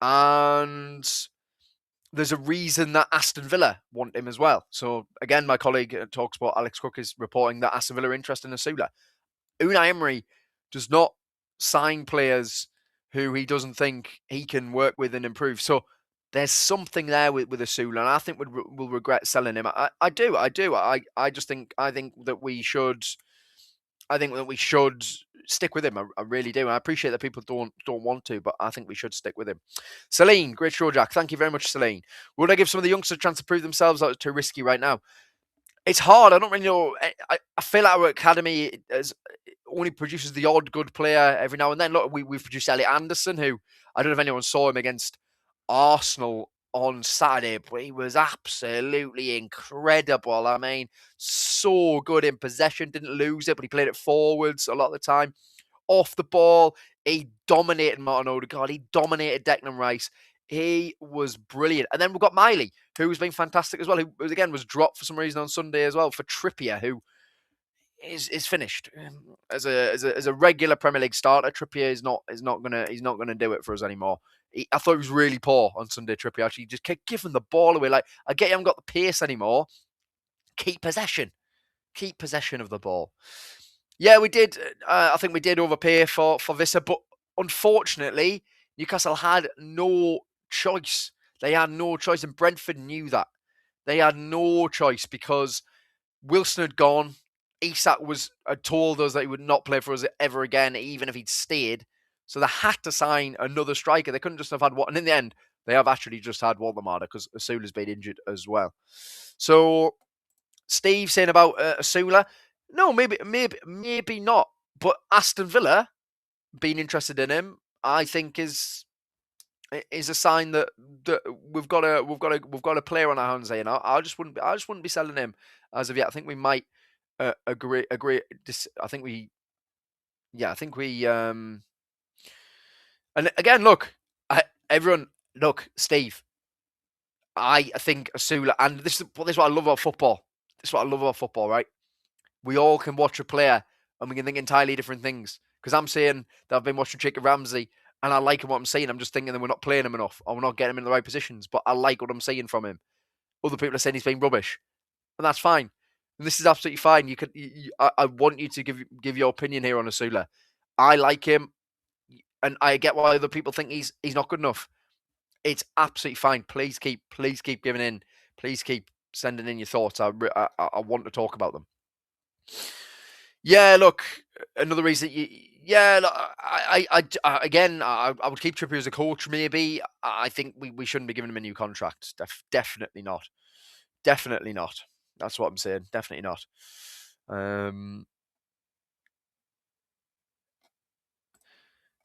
and there's a reason that Aston Villa want him as well. So again, my colleague at talkSPORT, Alex Cook, is reporting that Aston Villa are interested in Asula. Unai Emery does not sign players who he doesn't think he can work with and improve. So there's something there with Asula, and I think we'll regret selling him. I do. I think that we should stick with him. I really do. And I appreciate that people don't want to, but I think we should stick with him. Celine, great show, Jack. Thank you very much, Celine. Would I give some of the youngsters a chance to prove themselves? That was too risky right now. It's hard. I don't really know. I feel like our academy only produces the odd good player every now and then. Look, we've produced Elliot Anderson, who I don't know if anyone saw him against Arsenal on Saturday, but he was absolutely incredible. I mean, so good in possession, didn't lose it, but he played it forwards a lot of the time. Off the ball, he dominated Martin Odegaard. He dominated Declan Rice. He was brilliant. And then we've got Miley, who's been fantastic as well, who again was dropped for some reason on Sunday as well for Trippier, who is finished as a regular Premier League starter. Trippier is not gonna do it for us anymore. I thought he was really poor on Sunday. Trippier actually just kept giving the ball away. Like, I get you haven't got the pace anymore. Keep possession of the ball. Yeah, we did. I think we did overpay for Vissa, but unfortunately, Newcastle had no choice. They had no choice, and Brentford knew that. They had no choice because Wilson had gone. Isak had told us that he would not play for us ever again, even if he'd stayed. So they had to sign another striker. They couldn't just have had one. And in the end, they have actually just had Waldemar because Asula's been injured as well. So Steve saying about Asula, no, maybe not. But Aston Villa being interested in him, I think is a sign that we've got a player on our hands here. I just wouldn't be selling him as of yet. I think we might agree. I think we. And again, look, everyone, look, Steve. I think Asula, and this is what I love about football. This is what I love about football, right? We all can watch a player and we can think entirely different things. Because I'm saying that I've been watching Jacob Ramsey and I like what I'm seeing. I'm just thinking that we're not playing him enough or we're not getting him in the right positions. But I like what I'm seeing from him. Other people are saying he's been rubbish, and that's fine. And this is absolutely fine. I want you to give your opinion here on Asula. I like him, and I get why other people think he's not good enough. It's absolutely fine. Please keep giving in. Please keep sending in your thoughts. I want to talk about them. Yeah, look, another reason. Yeah, look, I would keep Trippier as a coach. Maybe I think we shouldn't be giving him a new contract. Definitely not. Definitely not. That's what I'm saying. Definitely not.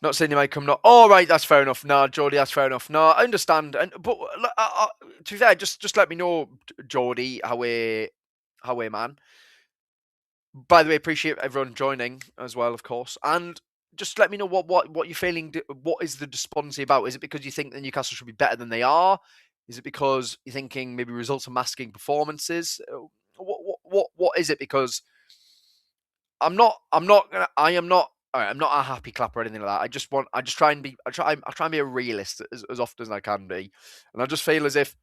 Not saying he might come. Not. All right, that's fair enough. No, Geordie, that's fair enough. No, I understand. But to be fair, just let me know, Geordie, how we man. By the way, appreciate everyone joining as well, of course. And just let me know what you're feeling. What is the despondency about? Is it because you think the Newcastle should be better than they are? Is it because you're thinking maybe results are masking performances? What is it? Because I'm not a happy clapper or anything like that. I try and be a realist as often as I can be. And I just feel as if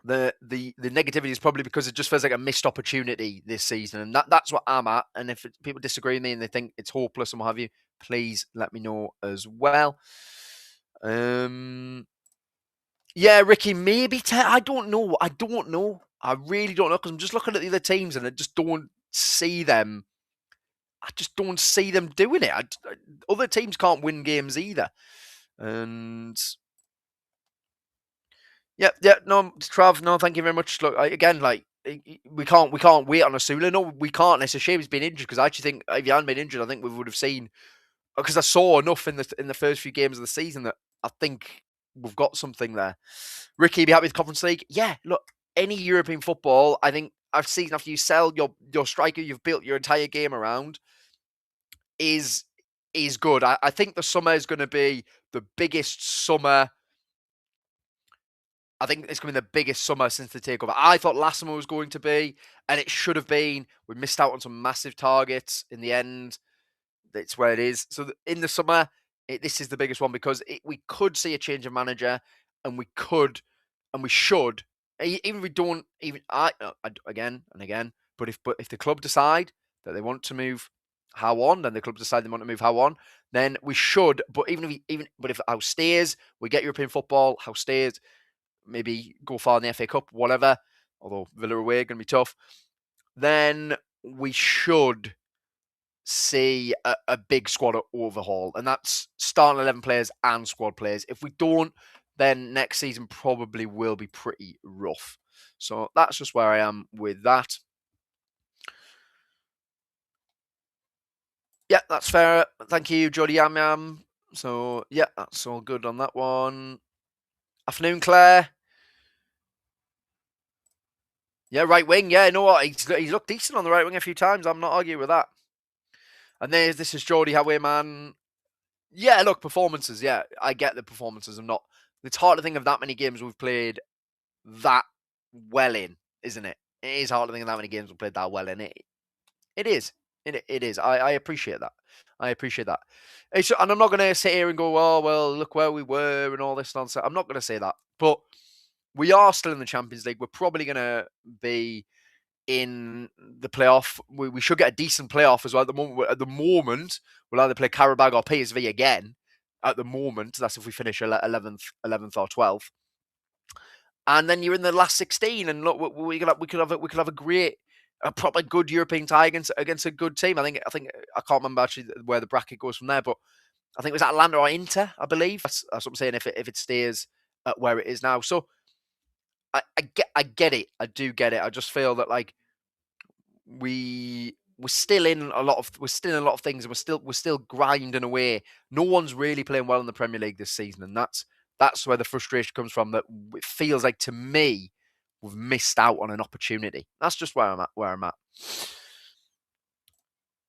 the negativity is probably because it just feels like a missed opportunity this season. And that's what I'm at. And if people disagree with me and they think it's hopeless and what have you, please let me know as well. Yeah, Ricky, maybe I don't know. I really don't know because I'm just looking at the other teams and I just don't see them. I just don't see them doing it. Other teams can't win games either. And yeah, no, Trav, no, thank you very much. Look, again, like we can't wait on Asula. No, we can't. It's a shame he's been injured because I actually think if he hadn't been injured, I think we would have seen because I saw enough in the first few games of the season that I think we've got something there. Ricky, be happy with Conference League? Yeah, look, any European football, I think I've seen after you sell your striker you've built your entire game around is good. I think the summer is going to be the biggest summer. I think it's going to be the biggest summer since the takeover. I thought last summer was going to be, and it should have been. We missed out on some massive targets in the end. That's where it is. So in the summer, this is the biggest one because we could see a change of manager, and we should. Even if we don't, again and again. But if the club decide that they want to move Howe on, then the club decide they want to move Howe on, then we should. But if Howe stays, we get European football. Howe stays. Maybe go far in the FA Cup, whatever, although Villa away going to be tough, then we should see a big squad overhaul. And that's starting 11 players and squad players. If we don't, then next season probably will be pretty rough. So that's just where I am with that. Yeah, that's fair. Thank you, Jody Yam. So, yeah, that's all good on that one. Afternoon, Claire. Yeah, right wing. Yeah, you know what? He's looked decent on the right wing a few times. I'm not arguing with that. And this is Geordie Howe, man. Yeah, look, performances. Yeah, I get the performances. I'm not. It's hard to think of that many games we've played that well in, isn't it? It is hard to think of that many games we've played that well in. It is. It is. I appreciate that. I appreciate that. And I'm not going to sit here and go, oh, well, look where we were and all this nonsense. I'm not going to say that. But we are still in the Champions League. We're probably going to be in the playoff. We should get a decent playoff as well. At the moment, we'll either play Karabag or PSV again. At the moment, that's if we finish 11th or 12th. And then you're in the last 16, and look, we could have a proper good European tie against a good team. I can't remember actually where the bracket goes from there, but I think it was Atlanta or Inter, I believe. That's what I'm saying. If it stays at where it is now, so I get it. I do get it. I just feel that like we're still in a lot of things, and we're still grinding away. No one's really playing well in the Premier League this season, and that's where the frustration comes from. That it feels like to me we've missed out on an opportunity. That's just where I'm at.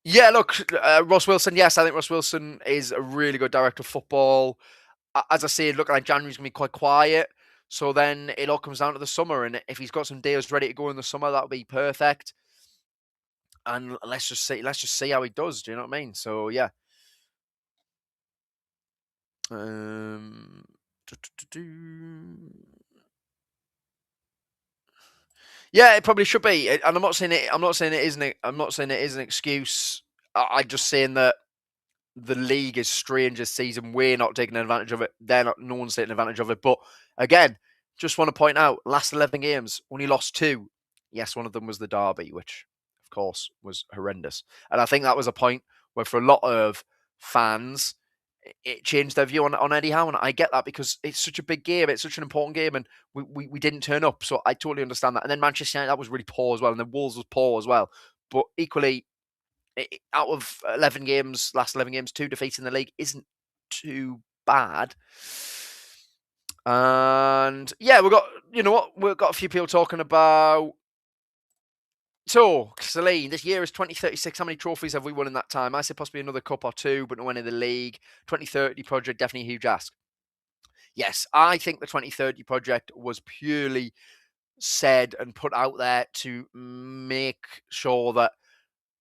Yeah, look, Ross Wilson. Yes, I think Ross Wilson is a really good director of football. As I say, looking like January's gonna be quite quiet. So then it all comes down to the summer, and if he's got some deals ready to go in the summer, that would be perfect. And let's just see how he does. Do you know what I mean? So yeah. Yeah, it probably should be, and I'm not saying it. I'm not saying it isn't. I'm not saying it is an excuse. I'm just saying that the league is strange this season. We're not taking advantage of it. They're not. No one's taking advantage of it. But again, just want to point out, last 11 games, only lost 2. Yes, one of them was the derby, which of course was horrendous. And I think that was a point where, for a lot of fans, it changed their view on Eddie Howe. And I get that because it's such a big game. It's such an important game. And we didn't turn up. So I totally understand that. And then Manchester United, that was really poor as well. And then Wolves was poor as well. But equally, out of 11 games, last 11 games, 2 defeats in the league isn't too bad. And yeah, we've got a few people talking about. So, Celine, this year is 2036. How many trophies have we won in that time? I say possibly another cup or 2, but no one in the league. 2030 project, definitely a huge ask. Yes, I think the 2030 project was purely said and put out there to make sure that,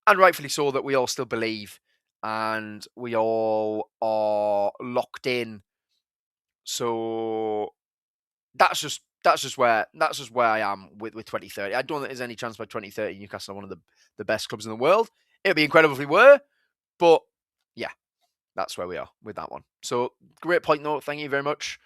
and rightfully so, that we all still believe and we all are locked in. So that's just where I am with 2030. I don't think there's any chance by 2030 Newcastle are one of the best clubs in the world. It would be incredible if we were, but yeah, that's where we are with that one. So great point, though. Thank you very much.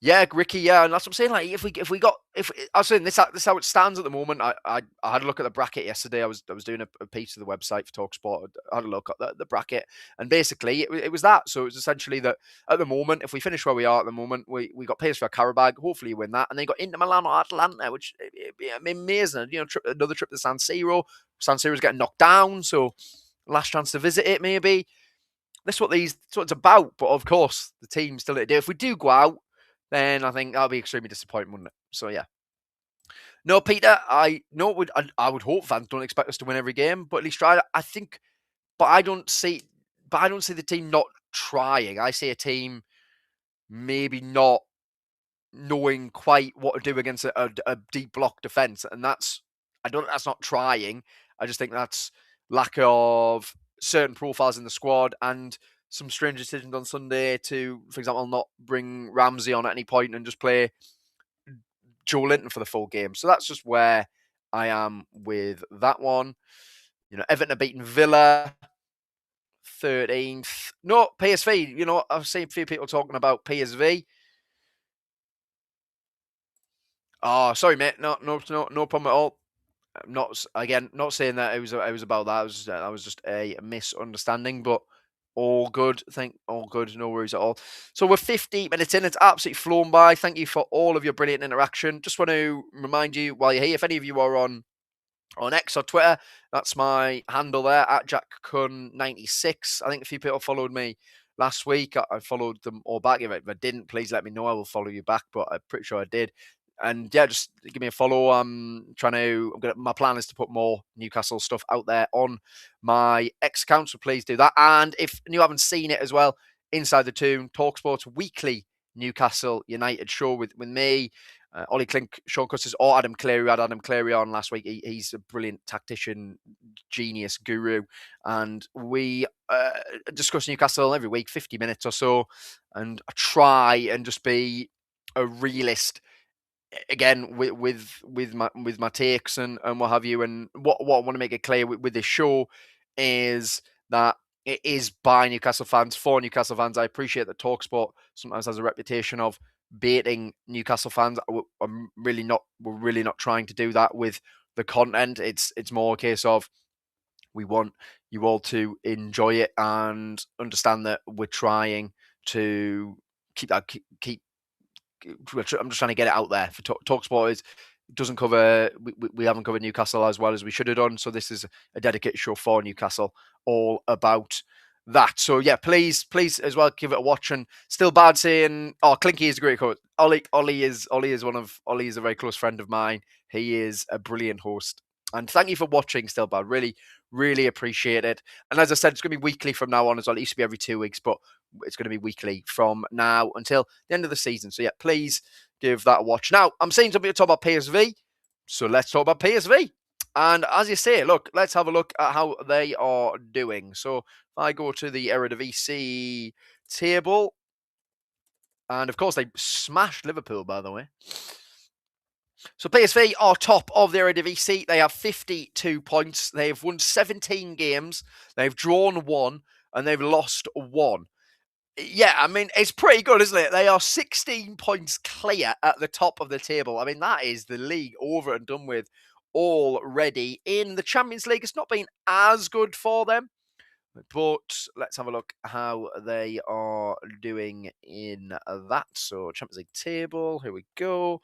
Yeah, Ricky. Yeah, and that's what I'm saying. Like, I was saying this is how it stands at the moment. I had a look at the bracket yesterday. I was doing a piece of the website for talkSPORT. I had a look at the bracket, and basically it was that. So it was essentially that at the moment, if we finish where we are at the moment, we got PSV Karabag. Hopefully, you win that, and then you got Inter Milan or Atlanta, which I mean, amazing. You know, another trip to San Siro. San Siro's getting knocked down, so last chance to visit it maybe. That's what it's about. But of course, the team still to do. If we do go out, then I think that'll be extremely disappointing, wouldn't it? So yeah. No, Peter, I would hope fans don't expect us to win every game, but at least try. I think, but I don't see the team not trying. I see a team maybe not knowing quite what to do against a deep block defense, and that's not trying. I just think that's lack of certain profiles in the squad and some strange decisions on Sunday to, for example, not bring Ramsey on at any point and just play Joe Linton for the full game. So that's just where I am with that one. You know, Everton have beaten Villa 13th. No, PSV. You know, I've seen a few people talking about PSV. Oh, sorry, mate. No problem at all. Not saying that it was about that. That was just a misunderstanding, but all good. All good. No worries at all. So we're 50 minutes in. It's absolutely flown by. Thank you for all of your brilliant interaction. Just want to remind you while you're here, if any of you are on X or Twitter, that's my handle there, at JackCun96. I think a few people followed me last week. I followed them all back. If I didn't, please let me know. I will follow you back, but I'm pretty sure I did. And yeah, just give me a follow. My plan is to put more Newcastle stuff out there on my X account, so please do that. And if you haven't seen it as well, Inside the Toon, talkSPORT's weekly Newcastle United show with me, Ollie Klink, Sean Custers, or Adam Cleary. We had Adam Cleary on last week. He's a brilliant tactician, genius, guru. And we discuss Newcastle every week, 50 minutes or so. And I try and just be a realist, again, with my takes and what have you. And what I want to make it clear with this show is that it is by Newcastle fans, for Newcastle fans. I appreciate that talkSPORT sometimes has a reputation of baiting Newcastle fans. We're really not trying to do that with the content. It's more a case of we want you all to enjoy it and understand that we're trying to keep. I'm just trying to get it out there for talkSPORT. Doesn't cover. We haven't covered Newcastle as well as we should have done. So this is a dedicated show for Newcastle, all about that. So yeah, please as well give it a watch. And Still Bad saying, Clinky is a great host. Ollie is a very close friend of mine. He is a brilliant host. And thank you for watching, Still Bad. Really, really appreciate it. And as I said, it's going to be weekly from now on as well. It used to be every 2 weeks, but it's going to be weekly from now until the end of the season. So yeah, please give that a watch. Now, I'm saying something to talk about PSV, so let's talk about PSV. And as you say, look, let's have a look at how they are doing. So if I go to the Eredivisie table, and of course they smashed Liverpool, by the way. So PSV are top of the Eredivisie. They have 52 points. They have won 17 games. They've drawn 1 and they've lost 1. Yeah, I mean, it's pretty good, isn't it? They are 16 points clear at the top of the table. I mean, that is the league over and done with already. In the Champions League, it's not been as good for them. But let's have a look how they are doing in that. So Champions League table, here we go.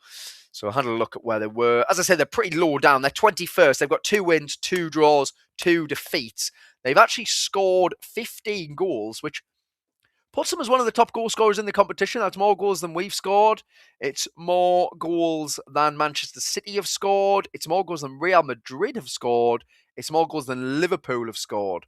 So I had a look at where they were. As I said, they're pretty low down. They're 21st. They've got 2 wins, 2 draws, 2 defeats. They've actually scored 15 goals, which puts them as one of the top goal scorers in the competition. That's more goals than we've scored. It's more goals than Manchester City have scored. It's more goals than Real Madrid have scored. It's more goals than Liverpool have scored.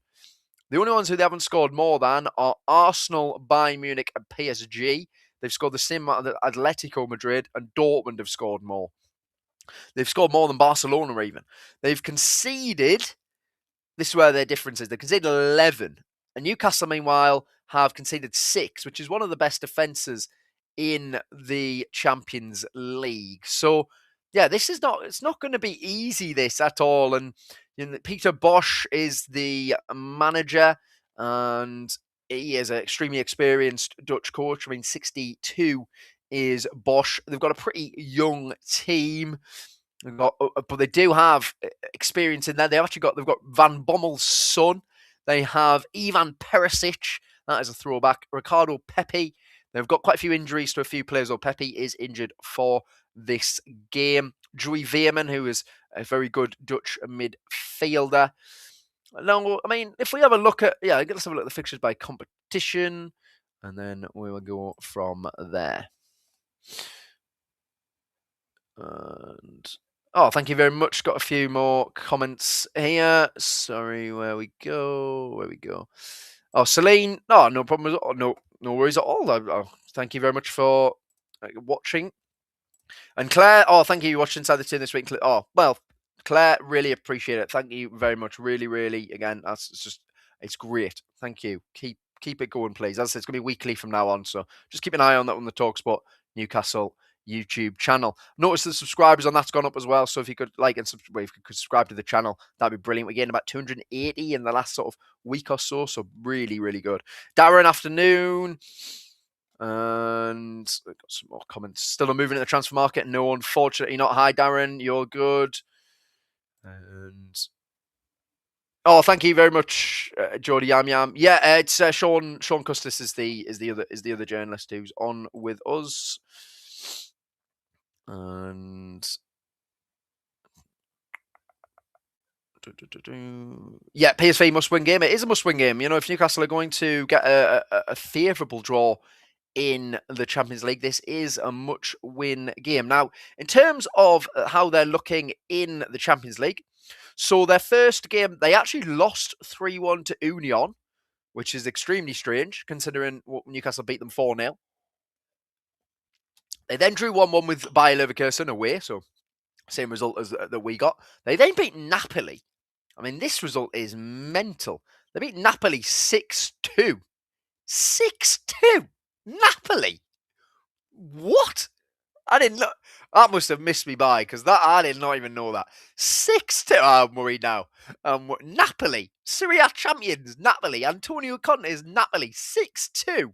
The only ones who they haven't scored more than are Arsenal, Bayern Munich, and PSG. They've scored the same amount that Atletico Madrid and Dortmund have scored more. They've scored more than Barcelona even. They've conceded, this is where their difference is, they conceded 11. And Newcastle, meanwhile, have conceded 6, which is one of the best defences in the Champions League. So, yeah, it's not going to be easy, this, at all. And Peter Bosz is the manager, and he is an extremely experienced Dutch coach. I mean, 62 is Bosz. They've got a pretty young team. But they do have experience in there. They've got Van Bommel's son. They have Ivan Perisic. That is a throwback. Ricardo Pepi. They've got quite a few injuries to a few players. Pepi is injured for this game. Joey Veerman, who is a very good Dutch midfielder. Now, I mean, if we have a look at, let's have a look at the fixtures by competition, and then we will go from there. And thank you very much. Got a few more comments here. Sorry, where we go. Celine. No problem. No worries at all. Thank you very much for watching. And Claire. Thank you for watching Inside the Toon this week. Claire, really appreciate it. Thank you very much. Really, really. Again, it's great. Thank you. Keep it going, please. As I said, it's going to be weekly from now on. So just keep an eye on that on the talkSPORT Newcastle YouTube channel. Notice the subscribers on that's gone up as well. So if you could like and subscribe, if you could subscribe to the channel, that'd be brilliant. We're getting about 280 in the last sort of week or so. So really, really good. Darren, afternoon. And we've got some more comments. Still a moving in the transfer market. No, unfortunately not. Hi, Darren. You're good. And thank you very much, Jordy Yam Yam. Yeah, it's Sean Custis is the other journalist who's on with us. And yeah, PSV must-win game. It is a must-win game. If Newcastle are going to get a favourable draw in the Champions League. This is a much-win game. Now, in terms of how they're looking in the Champions League, so their first game, they actually lost 3-1 to Union, which is extremely strange, considering Newcastle beat them 4-0. They then drew 1-1 with Bayer Leverkusen away, so same result as that we got. They then beat Napoli. I mean, this result is mental. They beat Napoli 6-2. 6-2! Napoli! What? I didn't know. That must have missed me by, because I did not even know that. 6-2. I'm worried now. Napoli. Serie A champions, Napoli. Antonio Conte's Napoli. 6-2.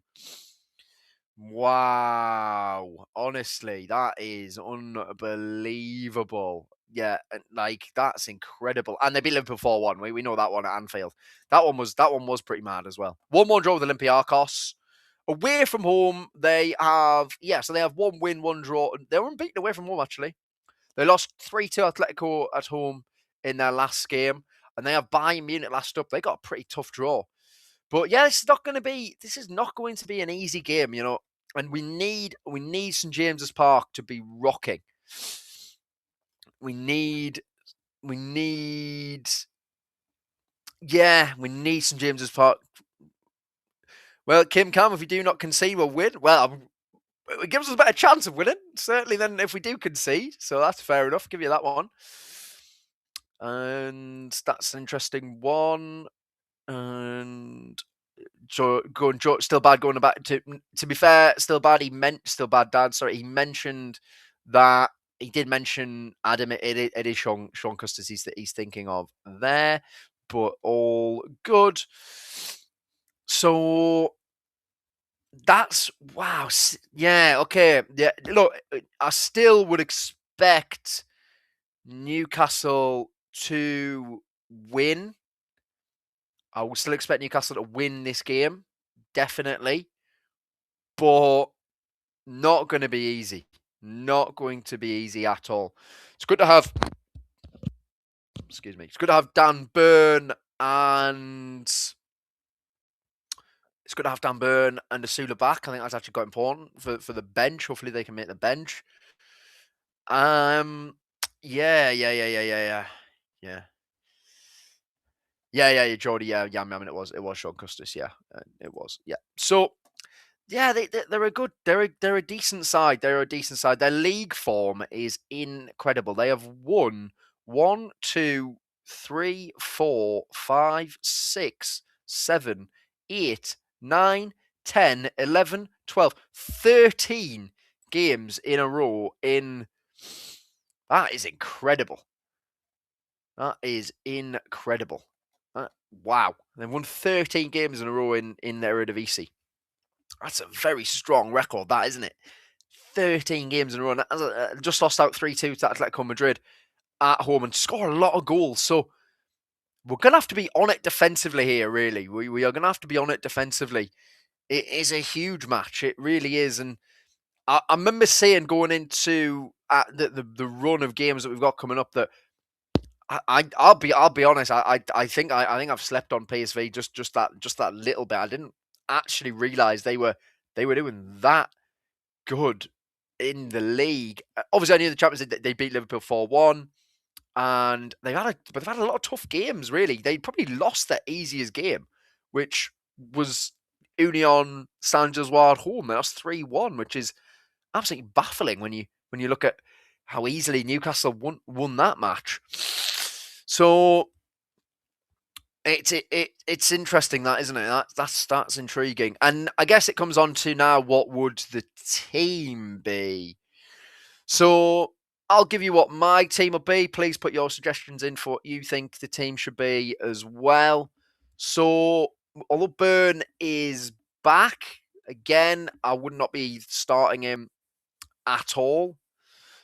Wow. Honestly, that is unbelievable. Yeah, like, that's incredible. And they beat Liverpool 4-1. We know that one at Anfield. That one was pretty mad as well. 1-1 draw with Olympiacos. Away from home, they have 1 win, 1 draw. They were unbeaten away from home, actually. They lost 3-2 Atletico at home in their last game. And they have Bayern Munich last up. They got a pretty tough draw. But yeah, this is not going to be an easy game, you know. And we need St James's Park to be rocking. We need St James's Park. Well, Kim Cam, if we do not concede, we'll win. Well, it gives us a better chance of winning, certainly, than if we do concede. So that's fair enough. Give you that one. And that's an interesting one. And still bad going back to be fair, still bad. He mentioned that he did mention Adam. It is Sean Custis he's thinking of there, but all good. So that's wow. Yeah, okay. Yeah, look, I still would expect Newcastle to win. I would still expect Newcastle to win this game, definitely, but not going to be easy. Not going to be easy at all. It's good to have. Excuse me. It's good to have Dan Burn and. It's good to have Dan Burn and Asula back. I think that's actually quite important for the bench. Hopefully they can make the bench. Yeah. Yeah, Jordy. Yeah. I mean, it was Sean Custis. Yeah, it was. Yeah. So, yeah, they're a decent side. They're a decent side. Their league form is incredible. They have won 1, 2, 3, 4, 5, 6, 7, 8, 9, 10, 11, 12, 13 games in a row. That is incredible. That is incredible. Wow. They've won 13 games in a row in the Eredivisie. That's a very strong record, that, isn't it? 13 games in a row. Just lost out 3-2 to Atletico Madrid at home and score a lot of goals. So we're going to have to be on it defensively here, really. We are going to have to be on it defensively. It is a huge match. It really is. And I remember saying going into the run of games that we've got coming up that I'll be honest. I think I've slept on PSV just that little bit. I didn't actually realize they were doing that good in the league. Obviously, I knew the champions. They beat Liverpool 4-1, and they've had a lot of tough games. Really, they probably lost their easiest game, which was Union Saint-Gilloise at home. They lost 3-1, which is absolutely baffling when you look at how easily Newcastle won that match. So it's interesting, that, isn't it? That's intriguing. And I guess it comes on to now, what would the team be? So I'll give you what my team will be. Please put your suggestions in for what you think the team should be as well. So although Burn is back again, I would not be starting him at all.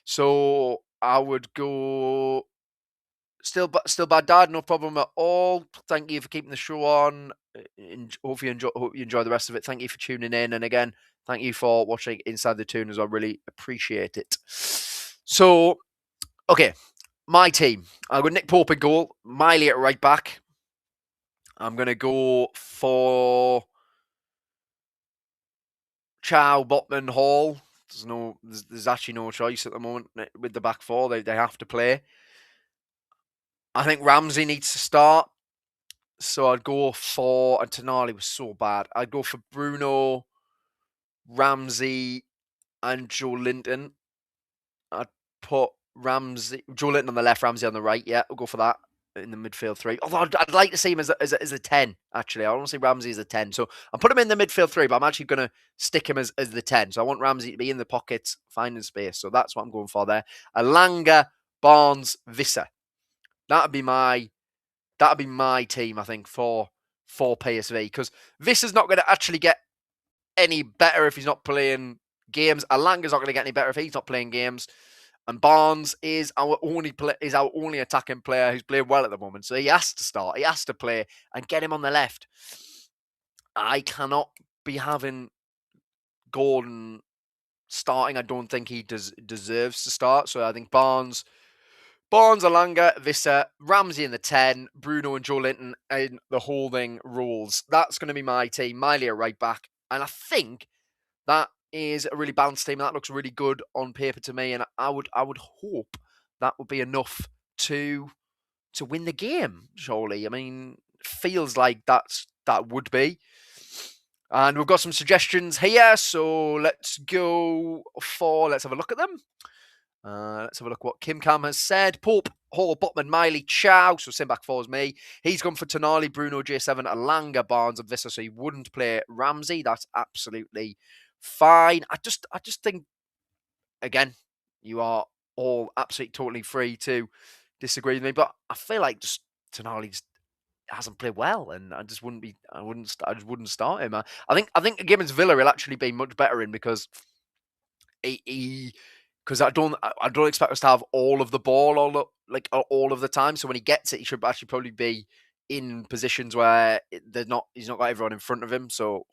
So I would go still bad dad, no problem at all. Thank you for keeping the show on. Hope you enjoy the rest of it. Thank you for tuning in, and again, thank you for watching Inside the Toon, as I really appreciate it. So, okay, my team. I've got Nick Pope in goal, Miley at right back. I'm going to go for Chow, Botman, Hall. There's actually no choice at the moment with the back four. They have to play. I think Ramsey needs to start. So I'd go for, and Tonali was so bad. I'd go for Bruno, Ramsey, and Joe Linton. I'd put Joe Linton on the left, Ramsey on the right. Yeah, we'll go for that in the midfield three. Although I'd like to see him as a 10, actually. I want to see Ramsey as a 10. So I'll put him in the midfield three, but I'm actually going to stick him as the 10. So I want Ramsey to be in the pockets, finding space. So that's what I'm going for there. Alanga, Barnes, Visser. That'd be my team, I think, for PSV. Because Visser's not going to actually get any better if he's not playing games. Alanga's not going to get any better if he's not playing games. And Barnes is our only attacking player who's playing well at the moment. So he has to start. He has to play and get him on the left. I cannot be having Gordon starting. I don't think he deserves to start. So I think Barnes, Alanga, Visser, Ramsey in the 10, Bruno and Joe Linton in the holding roles. That's going to be my team. Miley at right back. And I think that is a really balanced team. That looks really good on paper to me. And I would hope that would be enough to win the game, surely. I mean, feels like that would be. And we've got some suggestions here. So let's have a look at them. Let's have a look what Kim Cam has said. Pope, Hall, Botman, Miley, Chow. So same back four as me. He's gone for Tonali, Bruno, J7, Alanga, Barnes, and Visser. So he wouldn't play Ramsey. That's absolutely fine. I just think, again, you are all absolutely totally free to disagree with me, but I feel like just Tonali just hasn't played well, and I just wouldn't start him. I think a game against Villa will actually be much better in because because I don't expect us to have all of the ball all of the time. So when he gets it, he should actually probably be in positions where he's not got everyone in front of him. So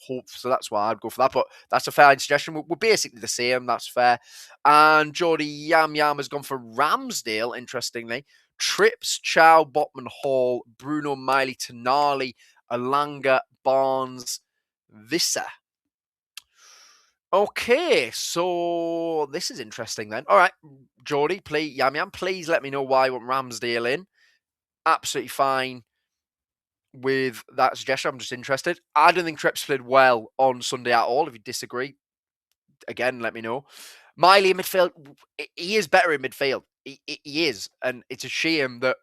that's why I'd go for that. But that's a fair suggestion. We're basically the same. That's fair. And Jordy Yam has gone for Ramsdale, interestingly. Trips, Chow, Botman, Hall, Bruno, Miley, Tonali, Alanga, Barnes, Visser. Okay, so this is interesting then. All right, Jordy, Yam, please let me know why you want Ramsdale in. Absolutely fine with that suggestion. I'm just interested. I don't think Trips played well on Sunday at all. If you disagree, again, let me know. Miley in midfield, he is better in midfield. He is, and it's a shame that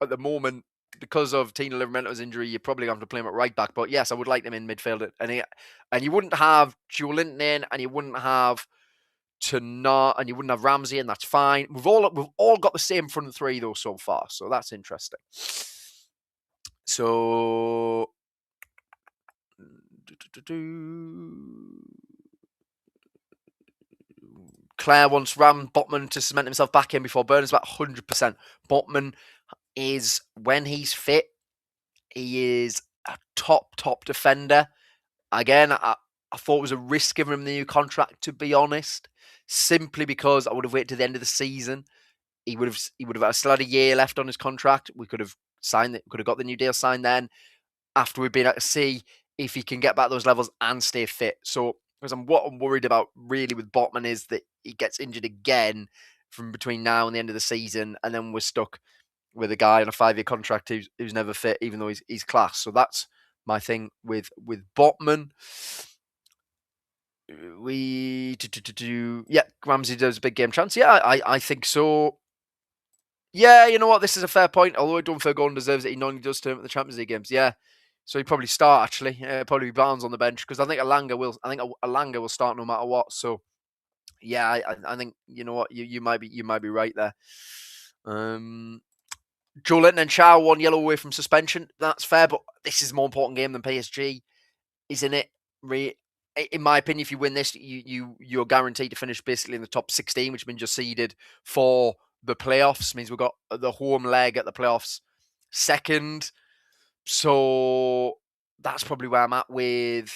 at the moment, because of Tino Livermento's injury, you're probably going to have to play him at right back. But yes, I would like him in midfield, and you wouldn't have Joe Linton in, and you wouldn't have and you wouldn't have Ramsey, and that's fine. We've all got the same front three though so far, so that's interesting. So Claire wants Botman to cement himself back in before Burnham's about 100%. Botman is, when he's fit, he is a top defender. Again, I thought it was a risk giving him the new contract, to be honest, simply because I would have waited to the end of the season. He would have still had a year left on his contract. We could have got the new deal signed then, after we've been able to see if he can get back those levels and stay fit. So, what I'm worried about really with Botman is that he gets injured again from between now and the end of the season, and then we're stuck with a guy on a 5-year contract who's never fit, even though he's class. So that's my thing with Botman. Ramsey does a big game chance. Yeah, I think so. Yeah, you know what? This is a fair point. Although I don't feel Gordon deserves it, he normally does turn up at the Champions League games. Yeah, so he'd probably start actually. Probably be Barnes on the bench because I think Alanga will start no matter what. So yeah, I think you know what, you might be right there. Joe Linton and Chow 1 yellow away from suspension. That's fair, but this is a more important game than PSG, isn't it? In my opinion, if you win this, you're guaranteed to finish basically in the top 16, which means you're seeded for the playoffs. Means we've got the home leg at the playoffs second. So that's probably where I'm at with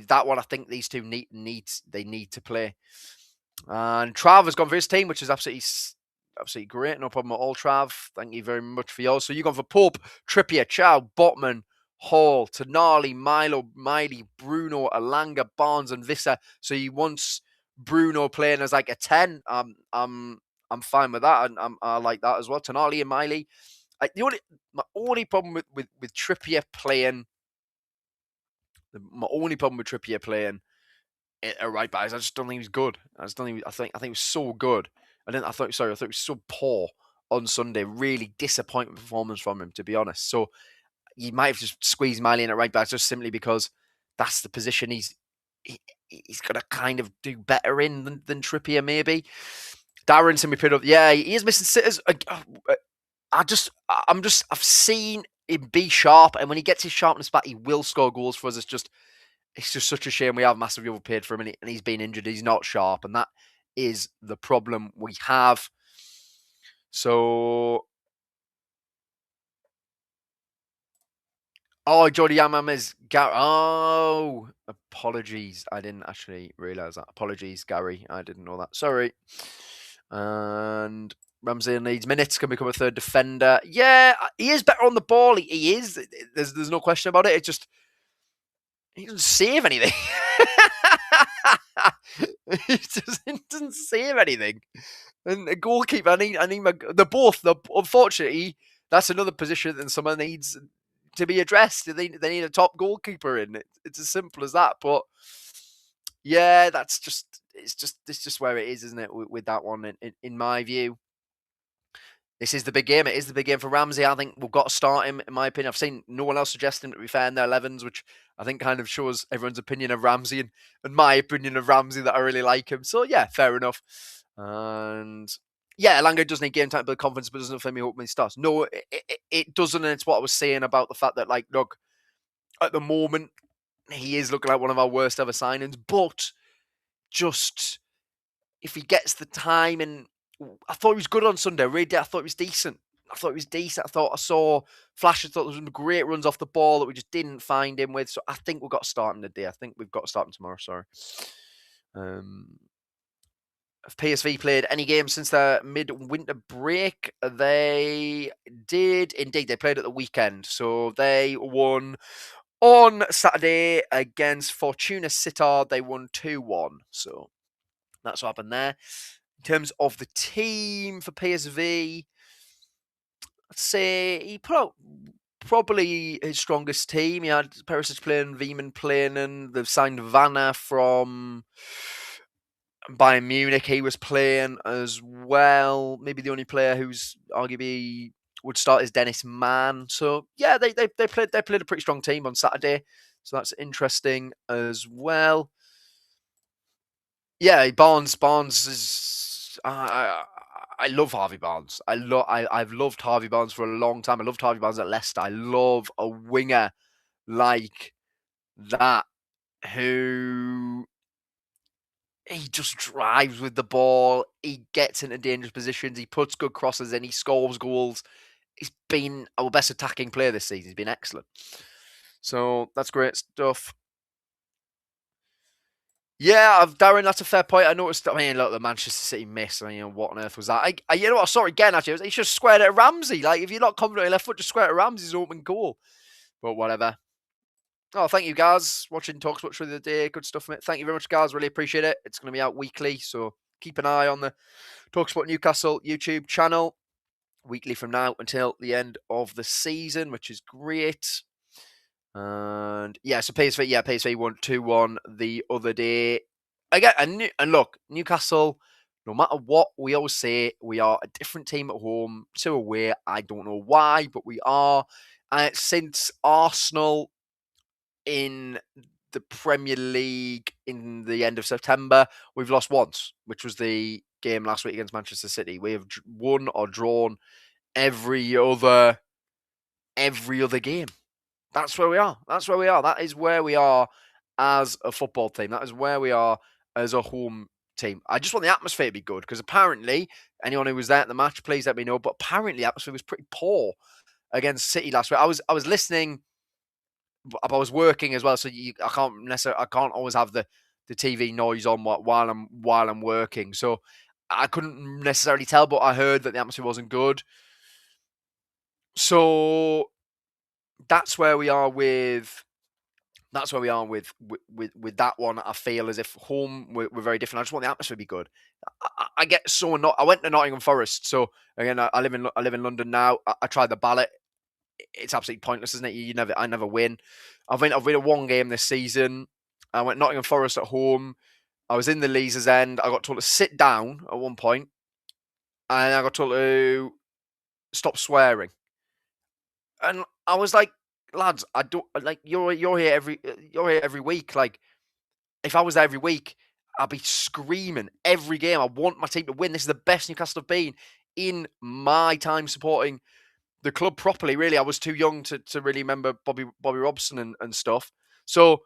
that one. I think these two need to play. And Trav has gone for his team, which is absolutely great. No problem at all, Trav. Thank you very much for yours. So you've gone for Pope, Trippier, Chow, Botman, Hall, Tonali, Milo, Miley, Bruno, Alanga, Barnes, and Vissa. So he wants Bruno playing as like a 10. I'm fine with that, and I like that as well. Tonali and Miley. My only problem with Trippier playing, at right back is I just don't think he was good. I think he was so good. I thought he was so poor on Sunday. Really disappointing performance from him, to be honest. So you might have just squeezed Miley in at right back just simply because that's the position he's going to kind of do better in than Trippier, maybe. Darrenson, we put up. Yeah, he is missing sitters. I've seen him be sharp, and when he gets his sharpness back, he will score goals for us. It's just such a shame we have massively overpaid for him, and he's been injured. He's not sharp, and that is the problem we have. So, Jordi Yamam is Gary. Oh, apologies. I didn't actually realise that. Apologies, Gary. I didn't know that. Sorry. And Ramsey needs minutes, can become a third defender. Yeah, he is better on the ball. He is. There's no question about it. It just, he doesn't save anything. He doesn't save anything. And a goalkeeper, unfortunately, that's another position that someone needs to be addressed. They need a top goalkeeper in. It's as simple as that. But yeah, it's just where it is, isn't it? With that one, in my view. This is the big game. It is the big game for Ramsey. I think we've got to start him, in my opinion. I've seen no one else suggesting to be fair in their 11s, which I think kind of shows everyone's opinion of Ramsey and my opinion of Ramsey that I really like him. So, yeah, fair enough. And, yeah, Elanga does need game time to build confidence, but doesn't affect me when he starts. No, it doesn't, and it's what I was saying about the fact that, like, look, at the moment, he is looking like one of our worst ever signings, but just if he gets the time, and I thought he was good on Sunday. Really, I thought he was decent. I thought I saw flashes. I thought there was some great runs off the ball that we just didn't find him with. So I think we've got to start him today. I think we've got to start him tomorrow. Sorry. Have PSV played any games since their mid-winter break? They did indeed. They played at the weekend. So they won on Saturday against Fortuna Sittard. They won 2-1. So that's what happened there. In terms of the team for PSV, I'd say he put out probably his strongest team. He had Perisic playing, Veman playing, and they've signed Vanna from Bayern Munich. He was playing as well. Maybe the only player who's arguably would start is Dennis Mann. So yeah, they played a pretty strong team on Saturday. So that's interesting as well. Yeah, Barnes is. I love Harvey Barnes. I've loved Harvey Barnes for a long time. I loved Harvey Barnes at Leicester. I love a winger like that who he just drives with the ball. He gets into dangerous positions. He puts good crosses in. He scores goals. He's been our best attacking player this season. He's been excellent. So that's great stuff. Yeah, Darren, that's a fair point. I noticed. I mean, look, the Manchester City miss. I mean, what on earth was that? You know what? I saw it again. Actually, he just squared it at Ramsey. Like, if you're not confident in left foot, just square it at Ramsey's open goal. But whatever. Oh, thank you, guys. Watching talkSPORT's through the day. Good stuff, mate. Thank you very much, guys. Really appreciate it. It's going to be out weekly, so keep an eye on the talkSPORT Newcastle YouTube channel weekly from now until the end of the season, which is great. And yeah, so PSV won 2-1 the other day. Again, and look, Newcastle, no matter what we always say, we are a different team at home to away. I don't know why, but we are. Since Arsenal in the Premier League in the end of September, we've lost once, which was the game last week against Manchester City. We have won or drawn every other game. That's where we are. That is where we are as a football team. That is where we are as a home team. I just want the atmosphere to be good, because apparently, anyone who was there at the match, please let me know, but apparently the atmosphere was pretty poor against City last week. I was listening, but I was working as well, so I can't always have the TV noise on while I'm working. So I couldn't necessarily tell, but I heard that the atmosphere wasn't good. So that's where we are with. That's where we are with that one. I feel as if home we're very different. I just want the atmosphere to be good. I get so annoyed. I went to Nottingham Forest, so again, I live in London now. I tried the ballot. It's absolutely pointless, isn't it? I never win. I've been to one game this season. I went Nottingham Forest at home. I was in the Leazes End. I got told to sit down at one point, and I got told to stop swearing. And I was like, lads, I don't like you're here every week. Like, if I was there every week, I'd be screaming every game. I want my team to win. This is the best Newcastle have been in my time supporting the club properly. Really, I was too young to really remember Bobby Robson and stuff. So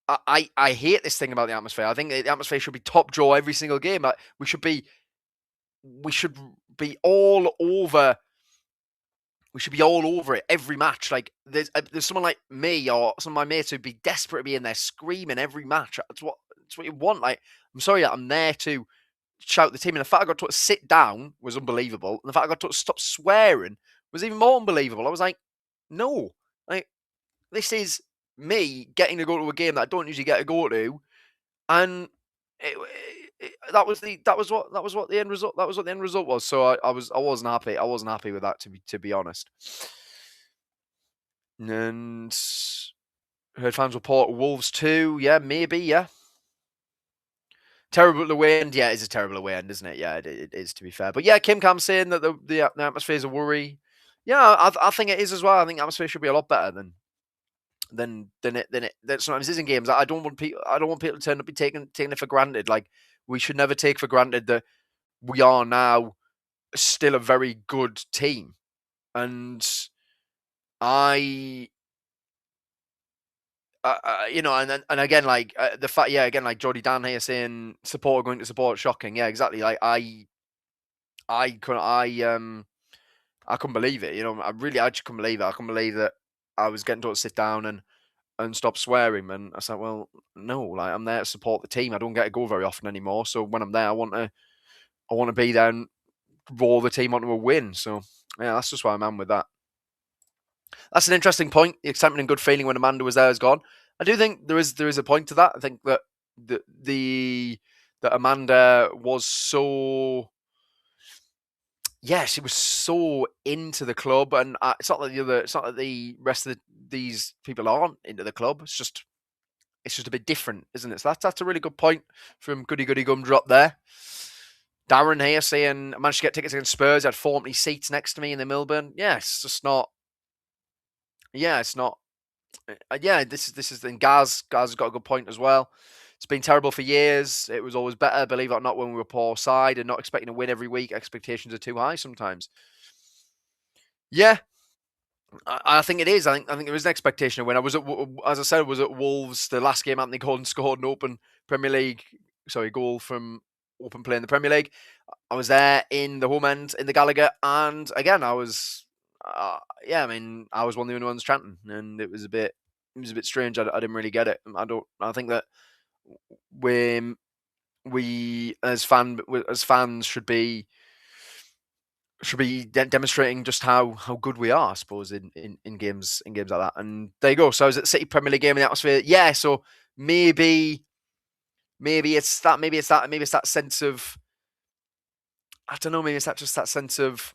I hate this thing about the atmosphere. I think the atmosphere should be top draw every single game. Like, we should be all over. We should be all over it every match. Like, there's someone like me or some of my mates who'd be desperate to be in there screaming every match. That's what you want. Like, I'm sorry that I'm there to shout the team. And the fact I got to sit down was unbelievable. And the fact I got to stop swearing was even more unbelievable. I was like, no, like, this is me getting to go to a game that I don't usually get to go to, and that was what the end result. That was what the end result was. So I wasn't happy. I wasn't happy with that, to be honest. And heard fans report Wolves too. Yeah, maybe. Yeah. Terrible away end. Yeah, it's a terrible away end, isn't it? Yeah, it is, to be fair. But yeah, Kim Cam saying that the atmosphere is a worry. Yeah, I think it is as well. I think the atmosphere should be a lot better than it sometimes is in games. I don't want people to turn up and be taking it for granted. Like, we should never take for granted that we are now still a very good team. And and again, like the fact, yeah, again, like Jody Dan here saying support going to support, shocking. Yeah, exactly. Like I couldn't believe it. I just couldn't believe it. I couldn't believe that I was getting told to sit down and stop swearing. And I said, well, no, like, I'm there to support the team. I don't get to go very often anymore. So when I'm there, I want to be there and roll the team onto a win. So yeah, that's just why I'm at with that. That's an interesting point. The excitement and good feeling when Amanda was there is gone. I do think there is a point to that. I think that that Amanda was so. Yeah, she was so into the club, and it's not that the rest of these people aren't into the club. It's just a bit different, isn't it? So that's a really good point from Goody Gumdrop there. Darren here saying I managed to get tickets against Spurs. I had 4 empty seats next to me in the Milburn. Yeah, it's just not. Yeah, it's not. Yeah, this is the Gaz. Gaz has got a good point as well. It's been terrible for years. It was always better, believe it or not, when we were poor side and not expecting to win every week. Expectations are too high sometimes. Yeah, I think it is. I think there is an expectation to win. As I said, I was at Wolves the last game. Anthony Gordon scored an open Premier League. Goal from open play in the Premier League. I was there in the home end in the Gallagher, and again, I was. I was one of the only ones chanting, and it was a bit strange. I didn't really get it. I think that we as fans should be demonstrating just how good we are, I suppose, in games like that. And there you go. So I was at City Premier League game in the atmosphere. Yeah, so maybe it's that sense of, I don't know, maybe it's just that sense of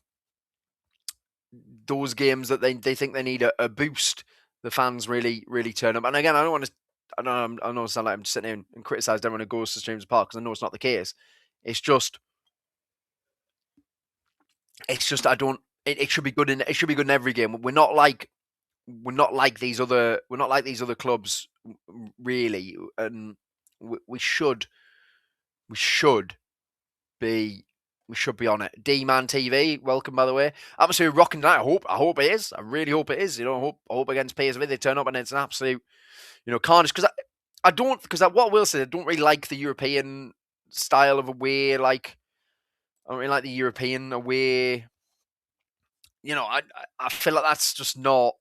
those games that they think they need a boost. The fans really turn up. And again, I know it's not like I'm just sitting here and criticise everyone who goes to James Park, because I know it's not the case. It's just it should be good in every game. We're not like these other clubs, really, and we should be on it. D-Man TV, welcome, by the way. Atmosphere rocking tonight. I hope it is. I really hope it is. I hope against PSV they turn up and it's an absolute, carnage. Because what I will say, I don't really like the European style of away. Like, I don't really like the European away. I feel like that's just not.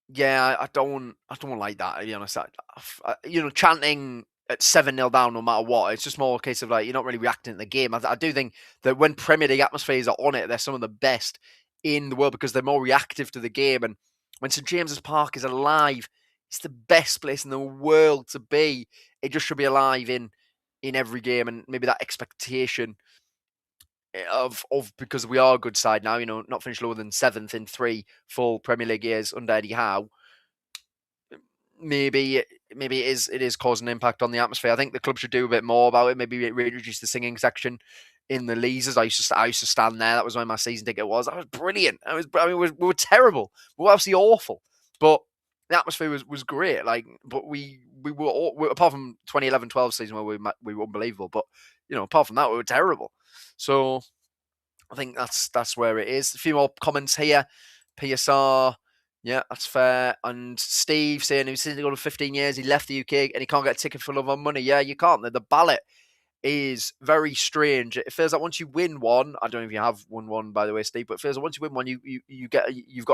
Yeah, I don't like that, to be honest. Chanting at 7-0 down no matter what. It's just more a case of, like, you're not really reacting to the game. I do think that when Premier League atmospheres are on it, they're some of the best in the world because they're more reactive to the game. And when St James's Park is alive, it's the best place in the world to be. It just should be alive in every game, and maybe that expectation of because we are a good side now, not finished lower than 7th in 3 full Premier League years under Eddie Howe. Maybe it is causing an impact on the atmosphere. I think the club should do a bit more about it. Maybe reduce the singing section in the Leazes. I used to stand there. That was when my season ticket was. That was brilliant. We were terrible. We were absolutely awful. But the atmosphere was great. But we were apart from 2011-12 season where we were unbelievable. But apart from that, we were terrible. So I think that's where it is. A few more comments here. PSR. Yeah, that's fair. And Steve saying he's sitting on 15 years, he left the UK and he can't get a ticket for love or money. Yeah, you can't. The ballot is very strange. It feels like once you win one, I don't know if you have won one, by the way, Steve, but it feels like once you win one, you've got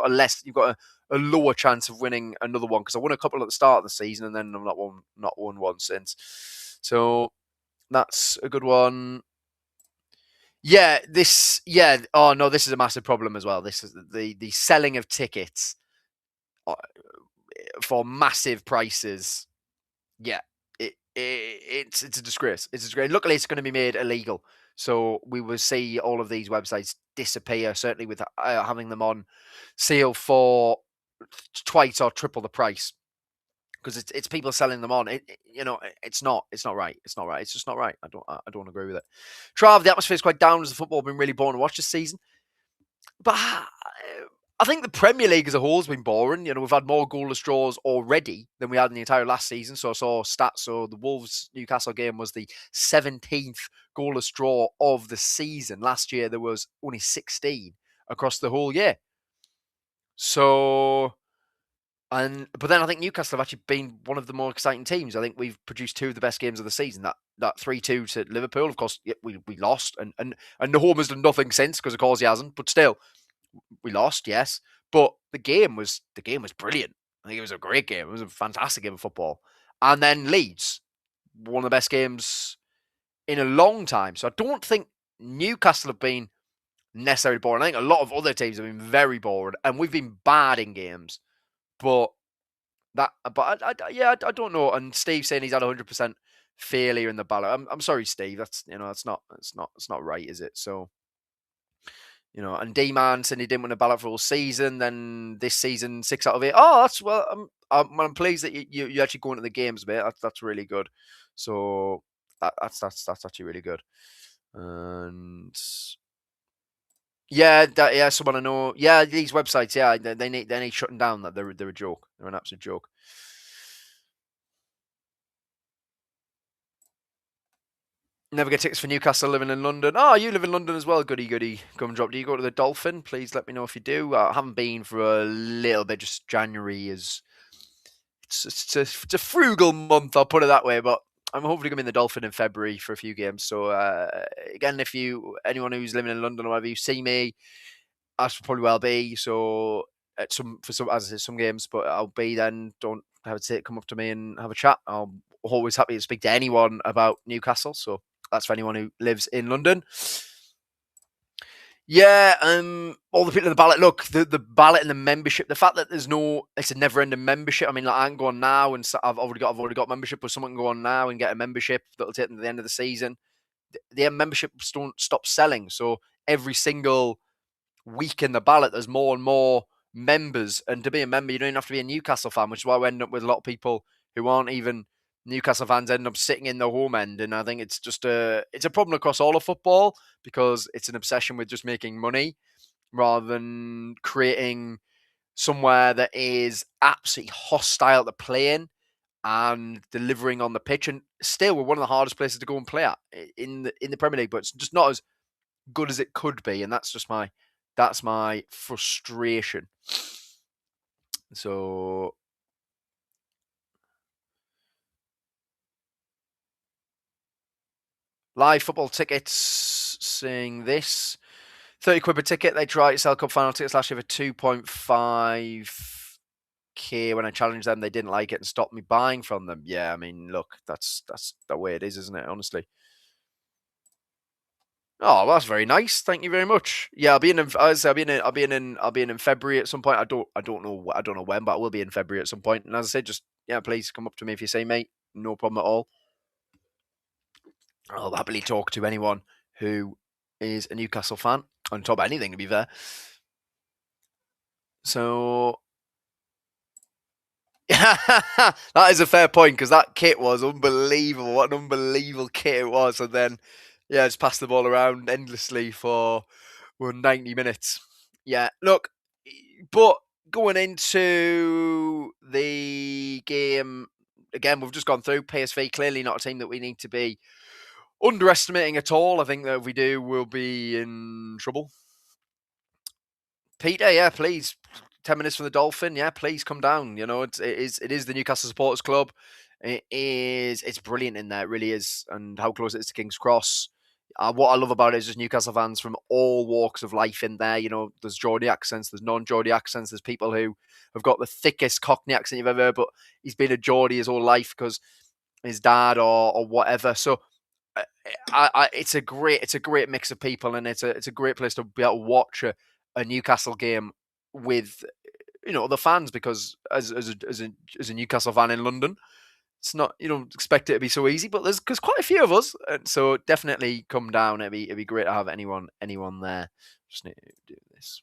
a lower chance of winning another one. Because I won a couple at the start of the season and then I've not won one since. So that's a good one. Yeah, oh no, this is a massive problem as well. This is the selling of tickets for massive prices. Yeah, it's a disgrace. It's a disgrace. Luckily, it's going to be made illegal, so we will see all of these websites disappear. Certainly, with having them on sale for twice or triple the price, because it's people selling them on. It's not right. It's not right. It's just not right. I don't agree with it. Trav, the atmosphere is quite down as the football has been really boring to watch this season, but I think the Premier League as a whole has been boring. We've had more goalless draws already than we had in the entire last season. So I saw stats. So the Wolves-Newcastle game was the 17th goalless draw of the season. Last year, there was only 16 across the whole year. So, but then I think Newcastle have actually been one of the more exciting teams. I think we've produced 2 of the best games of the season. That 3-2 to Liverpool, of course, we lost. And the home has done nothing since, because of course he hasn't. But still, we lost, yes, but the game was brilliant. I think it was a great game. It was a fantastic game of football. And then Leeds, one of the best games in a long time. So I don't think Newcastle have been necessarily boring. I think a lot of other teams have been very boring, and we've been bad in games. But I don't know. And Steve saying he's had 100% failure in the ballot. I'm sorry, Steve. That's it's not right, is it? So. And D-Man said he didn't win a ballot for all season. Then this season, 6 out of 8. Oh, that's I'm pleased that you actually go into the games a bit. That's really good. So that's actually really good. And yeah, someone I know. Yeah, these websites. Yeah, they need shutting down. That they're a joke. They're an absolute joke. Never get tickets for Newcastle living in London. Oh, you live in London as well. Goody. Come and drop. Do you go to the Dolphin? Please let me know if you do. I haven't been for a little bit. Just January is... It's a frugal month, I'll put it that way. But I'm hopefully going to be in the Dolphin in February for a few games. So, again, if anyone who's living in London or whatever, you see me, I should probably well be. So, some games, but I'll be then. Don't hesitate to come up to me and have a chat. I'm always happy to speak to anyone about Newcastle. So, that's for anyone who lives in London. Yeah, all the people in the ballot. Look, the ballot and the membership. The fact that it's a never-ending membership. I mean, I can go on now, and I've already got membership, but someone can go on now and get a membership that'll take them to the end of the season. The memberships don't stop selling. So every single week in the ballot, there's more and more members. And to be a member, you don't even have to be a Newcastle fan, which is why we end up with a lot of people who aren't even Newcastle fans end up sitting in the home end. And I think it's just it's a problem across all of football, because it's an obsession with just making money rather than creating somewhere that is absolutely hostile to playing and delivering on the pitch. And still, we're one of the hardest places to go and play at in the Premier League, but it's just not as good as it could be. And that's my frustration. So live football tickets, saying this. 30 quid per ticket. They tried to sell cup final tickets last year for 2.5k. When I challenged them, they didn't like it and stopped me buying from them. Yeah, I mean, look, that's the way it is, isn't it? Honestly. Oh, well, that's very nice. Thank you very much. Yeah, I'll be in. I'll be in February at some point. I don't know when, but I will be in February at some point. And as I said, just please come up to me if you say, mate. No problem at all. I'll happily talk to anyone who is a Newcastle fan on top of anything, to be fair. So that is a fair point, because that kit was unbelievable. What an unbelievable kit it was. And then, just passed the ball around endlessly for 90 minutes. Yeah, look, but going into the game, again, we've just gone through PSV, clearly not a team that we need to be underestimating at all. I think that if we do, we'll be in trouble. Peter, please. 10 minutes from the Dolphin, please come down. It is the Newcastle Supporters Club. It's brilliant in there, it really is. And how close it is to King's Cross. What I love about it is just Newcastle fans from all walks of life in there. There's Geordie accents, there's non-Geordie accents, there's people who have got the thickest Cockney accent you've ever heard, but he's been a Geordie his whole life because his dad or whatever. So it's a great mix of people, and it's a great place to be able to watch a Newcastle game with the fans, because as a Newcastle fan in London, it's not, you don't expect it to be so easy, but there's quite a few of us, and so definitely come down. It'd be great to have anyone there. Just need to do this.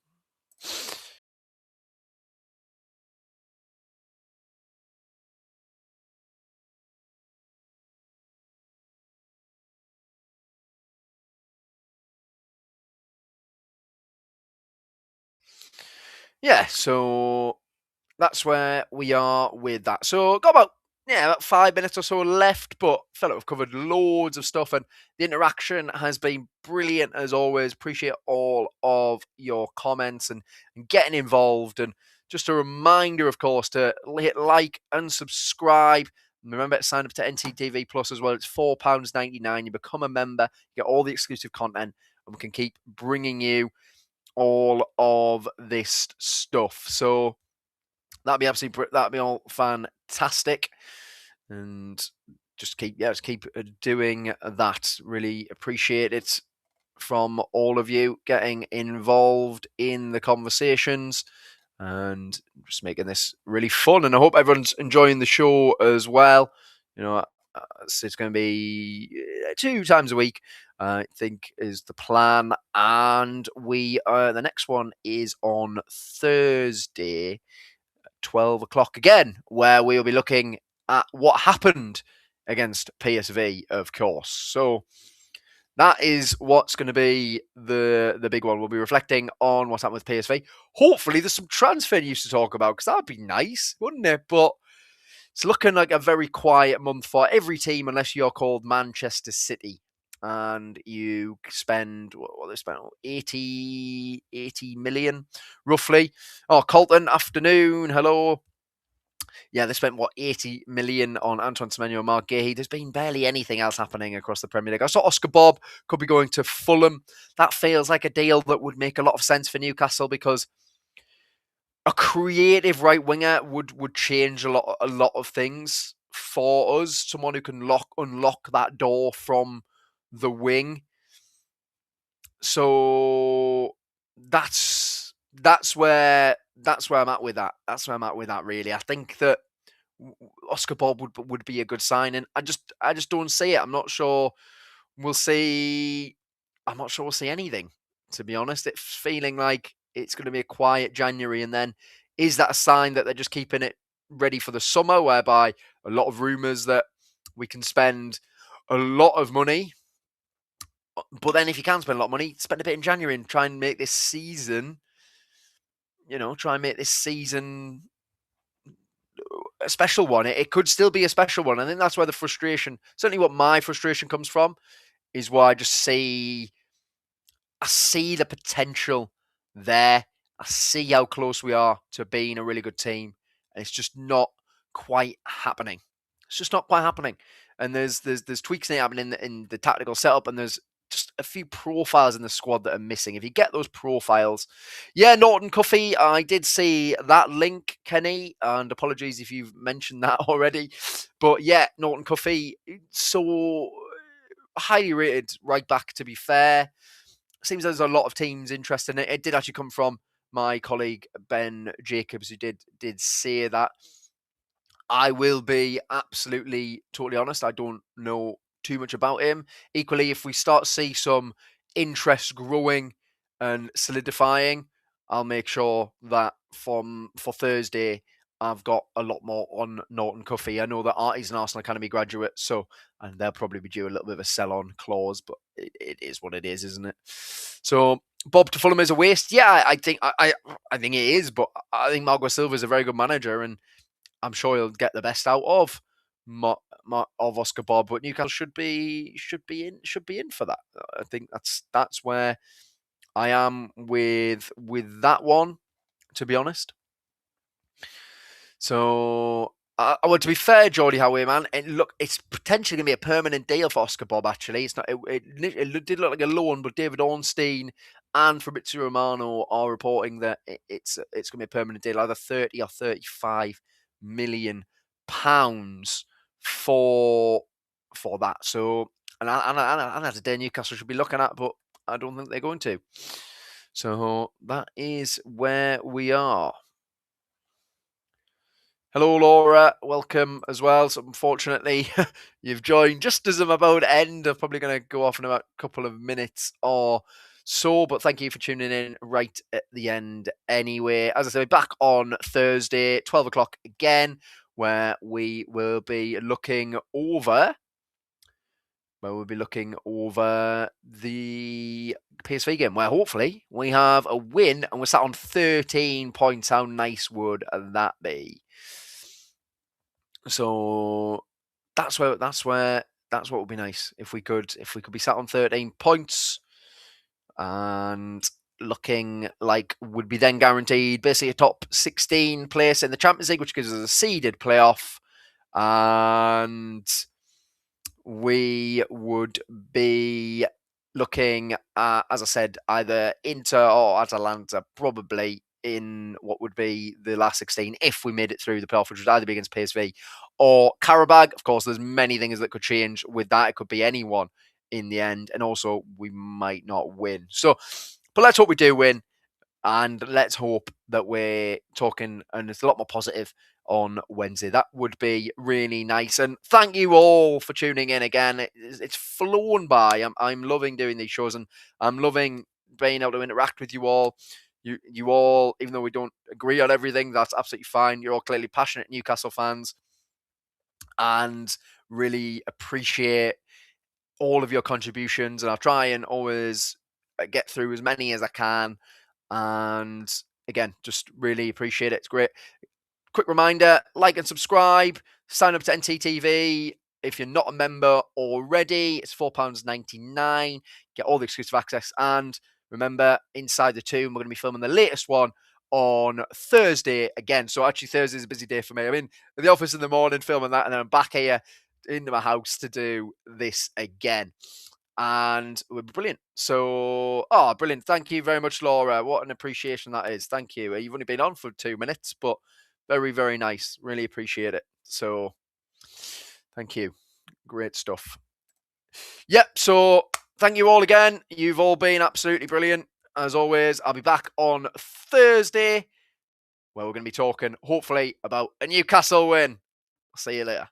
Yeah, so that's where we are with that. So got about 5 minutes or so left, but I felt like we've covered loads of stuff, and the interaction has been brilliant as always. Appreciate all of your comments and getting involved. And just a reminder, of course, to hit like and subscribe. And remember to sign up to NTTV Plus as well. It's £4.99. You become a member, you get all the exclusive content, and we can keep bringing you all of this stuff. So that'd be all fantastic, and just keep doing that. Really appreciate it from all of you getting involved in the conversations and just making this really fun. And I hope everyone's enjoying the show as well. It's going to be 2 times a week, I think, is the plan. And the next one is on Thursday, 12 o'clock again, where we'll be looking at what happened against PSV, of course. So that is what's going to be the big one. We'll be reflecting on what's happened with PSV. Hopefully there's some transfer news to talk about, because that'd be nice, wouldn't it? But it's looking like a very quiet month for every team, unless you're called Manchester City and you spend, they spent 80 million, roughly. Oh, Colton, afternoon, hello. Yeah, they spent, 80 million on Antoine Semenyo and Mark Gahey. There's been barely anything else happening across the Premier League. I saw Oscar Bob could be going to Fulham. That feels like a deal that would make a lot of sense for Newcastle, because a creative right winger would change a lot of things for us. Someone who can unlock that door from the wing. So that's where I'm at with that. That's where I'm at with that. Really, I think that Oscar Bob would be a good signing. I just don't see it. I'm not sure we'll see. I'm not sure we'll see anything, to be honest. It's feeling like it's going to be a quiet January, and then is that a sign that they're just keeping it ready for the summer, whereby a lot of rumours that we can spend a lot of money, but then if you can spend a lot of money, spend a bit in January and try and make this season, a special one. It could still be a special one. I think that's where the frustration, certainly what my frustration comes from, is why I see the potential there. I see how close we are to being a really good team, and it's just not quite happening. It's just not quite happening. And there's tweaks happening in the tactical setup, and there's just a few profiles in the squad that are missing. If you get those profiles, Norton Cuffy, I did see that link, Kenny, and apologies if you've mentioned that already. But Norton Cuffy, so highly rated right back, to be fair. Seems there's a lot of teams interested in it. It did actually come from my colleague Ben Jacobs, who did say that. I will be absolutely totally honest. I don't know too much about him. Equally, if we start to see some interest growing and solidifying, I'll make sure that for Thursday, I've got a lot more on Norton Cuffy. I know that Artie's an Arsenal Academy graduate, and they'll probably be due a little bit of a sell-on clause, but it is what it is, isn't it? So Bob to Fulham is a waste. Yeah, I think I think it is, but I think Margot Silva is a very good manager, and I'm sure he'll get the best out of Oscar Bob. But Newcastle should be in for that. I think that's where I am with that one, to be honest. So, well, to be fair, Geordie Howe, man, it's potentially going to be a permanent deal for Oscar Bob, actually. It's not. It did look like a loan, but David Ornstein and Fabrizio Romano are reporting that it's going to be a permanent deal, either 30 or 35 million pounds for that. So, and that's a day Newcastle should be looking at, but I don't think they're going to. So that is where we are. Hello, Laura. Welcome as well. So unfortunately, you've joined just as I'm about to end. I'm probably going to go off in about a couple of minutes or so, but thank you for tuning in right at the end anyway. As I say, back on Thursday, 12 o'clock again, where we will be looking over the PSV game, where hopefully we have a win and we're sat on 13 points. How nice would that be? So that's what would be nice if we could be sat on 13 points and looking like would be then guaranteed basically a top 16 place in the Champions League, which gives us a seeded playoff, and we would be looking at, as I said, either Inter or Atalanta, probably in what would be the last 16 if we made it through the playoff, which would either be against PSV or Karabag. Of course, there's many things that could change with that. It could be anyone in the end, and also we might not win. So, but let's hope we do win, and let's hope that we're talking and it's a lot more positive on Wednesday. That would be really nice. And thank you all for tuning in again. It's flown by. I'm loving doing these shows, and I'm loving being able to interact with you all. You all, even though we don't agree on everything, that's absolutely fine. You're all clearly passionate Newcastle fans, and really appreciate all of your contributions. And I'll try and always get through as many as I can. And again, just really appreciate it. It's great. Quick reminder, like and subscribe. Sign up to NTTV. If you're not a member already, it's £4.99. Get all the exclusive access. And remember, Inside the Toon, we're going to be filming the latest one on Thursday again. So actually, Thursday is a busy day for me. I'm in the office in the morning filming that, and then I'm back here into my house to do this again. And it would be brilliant. So, brilliant. Thank you very much, Laura. What an appreciation that is. Thank you. You've only been on for 2 minutes, but very, very nice. Really appreciate it. So, thank you. Great stuff. Yep. So, thank you all again. You've all been absolutely brilliant. As always, I'll be back on Thursday, where we're going to be talking, hopefully, about a Newcastle win. I'll see you later.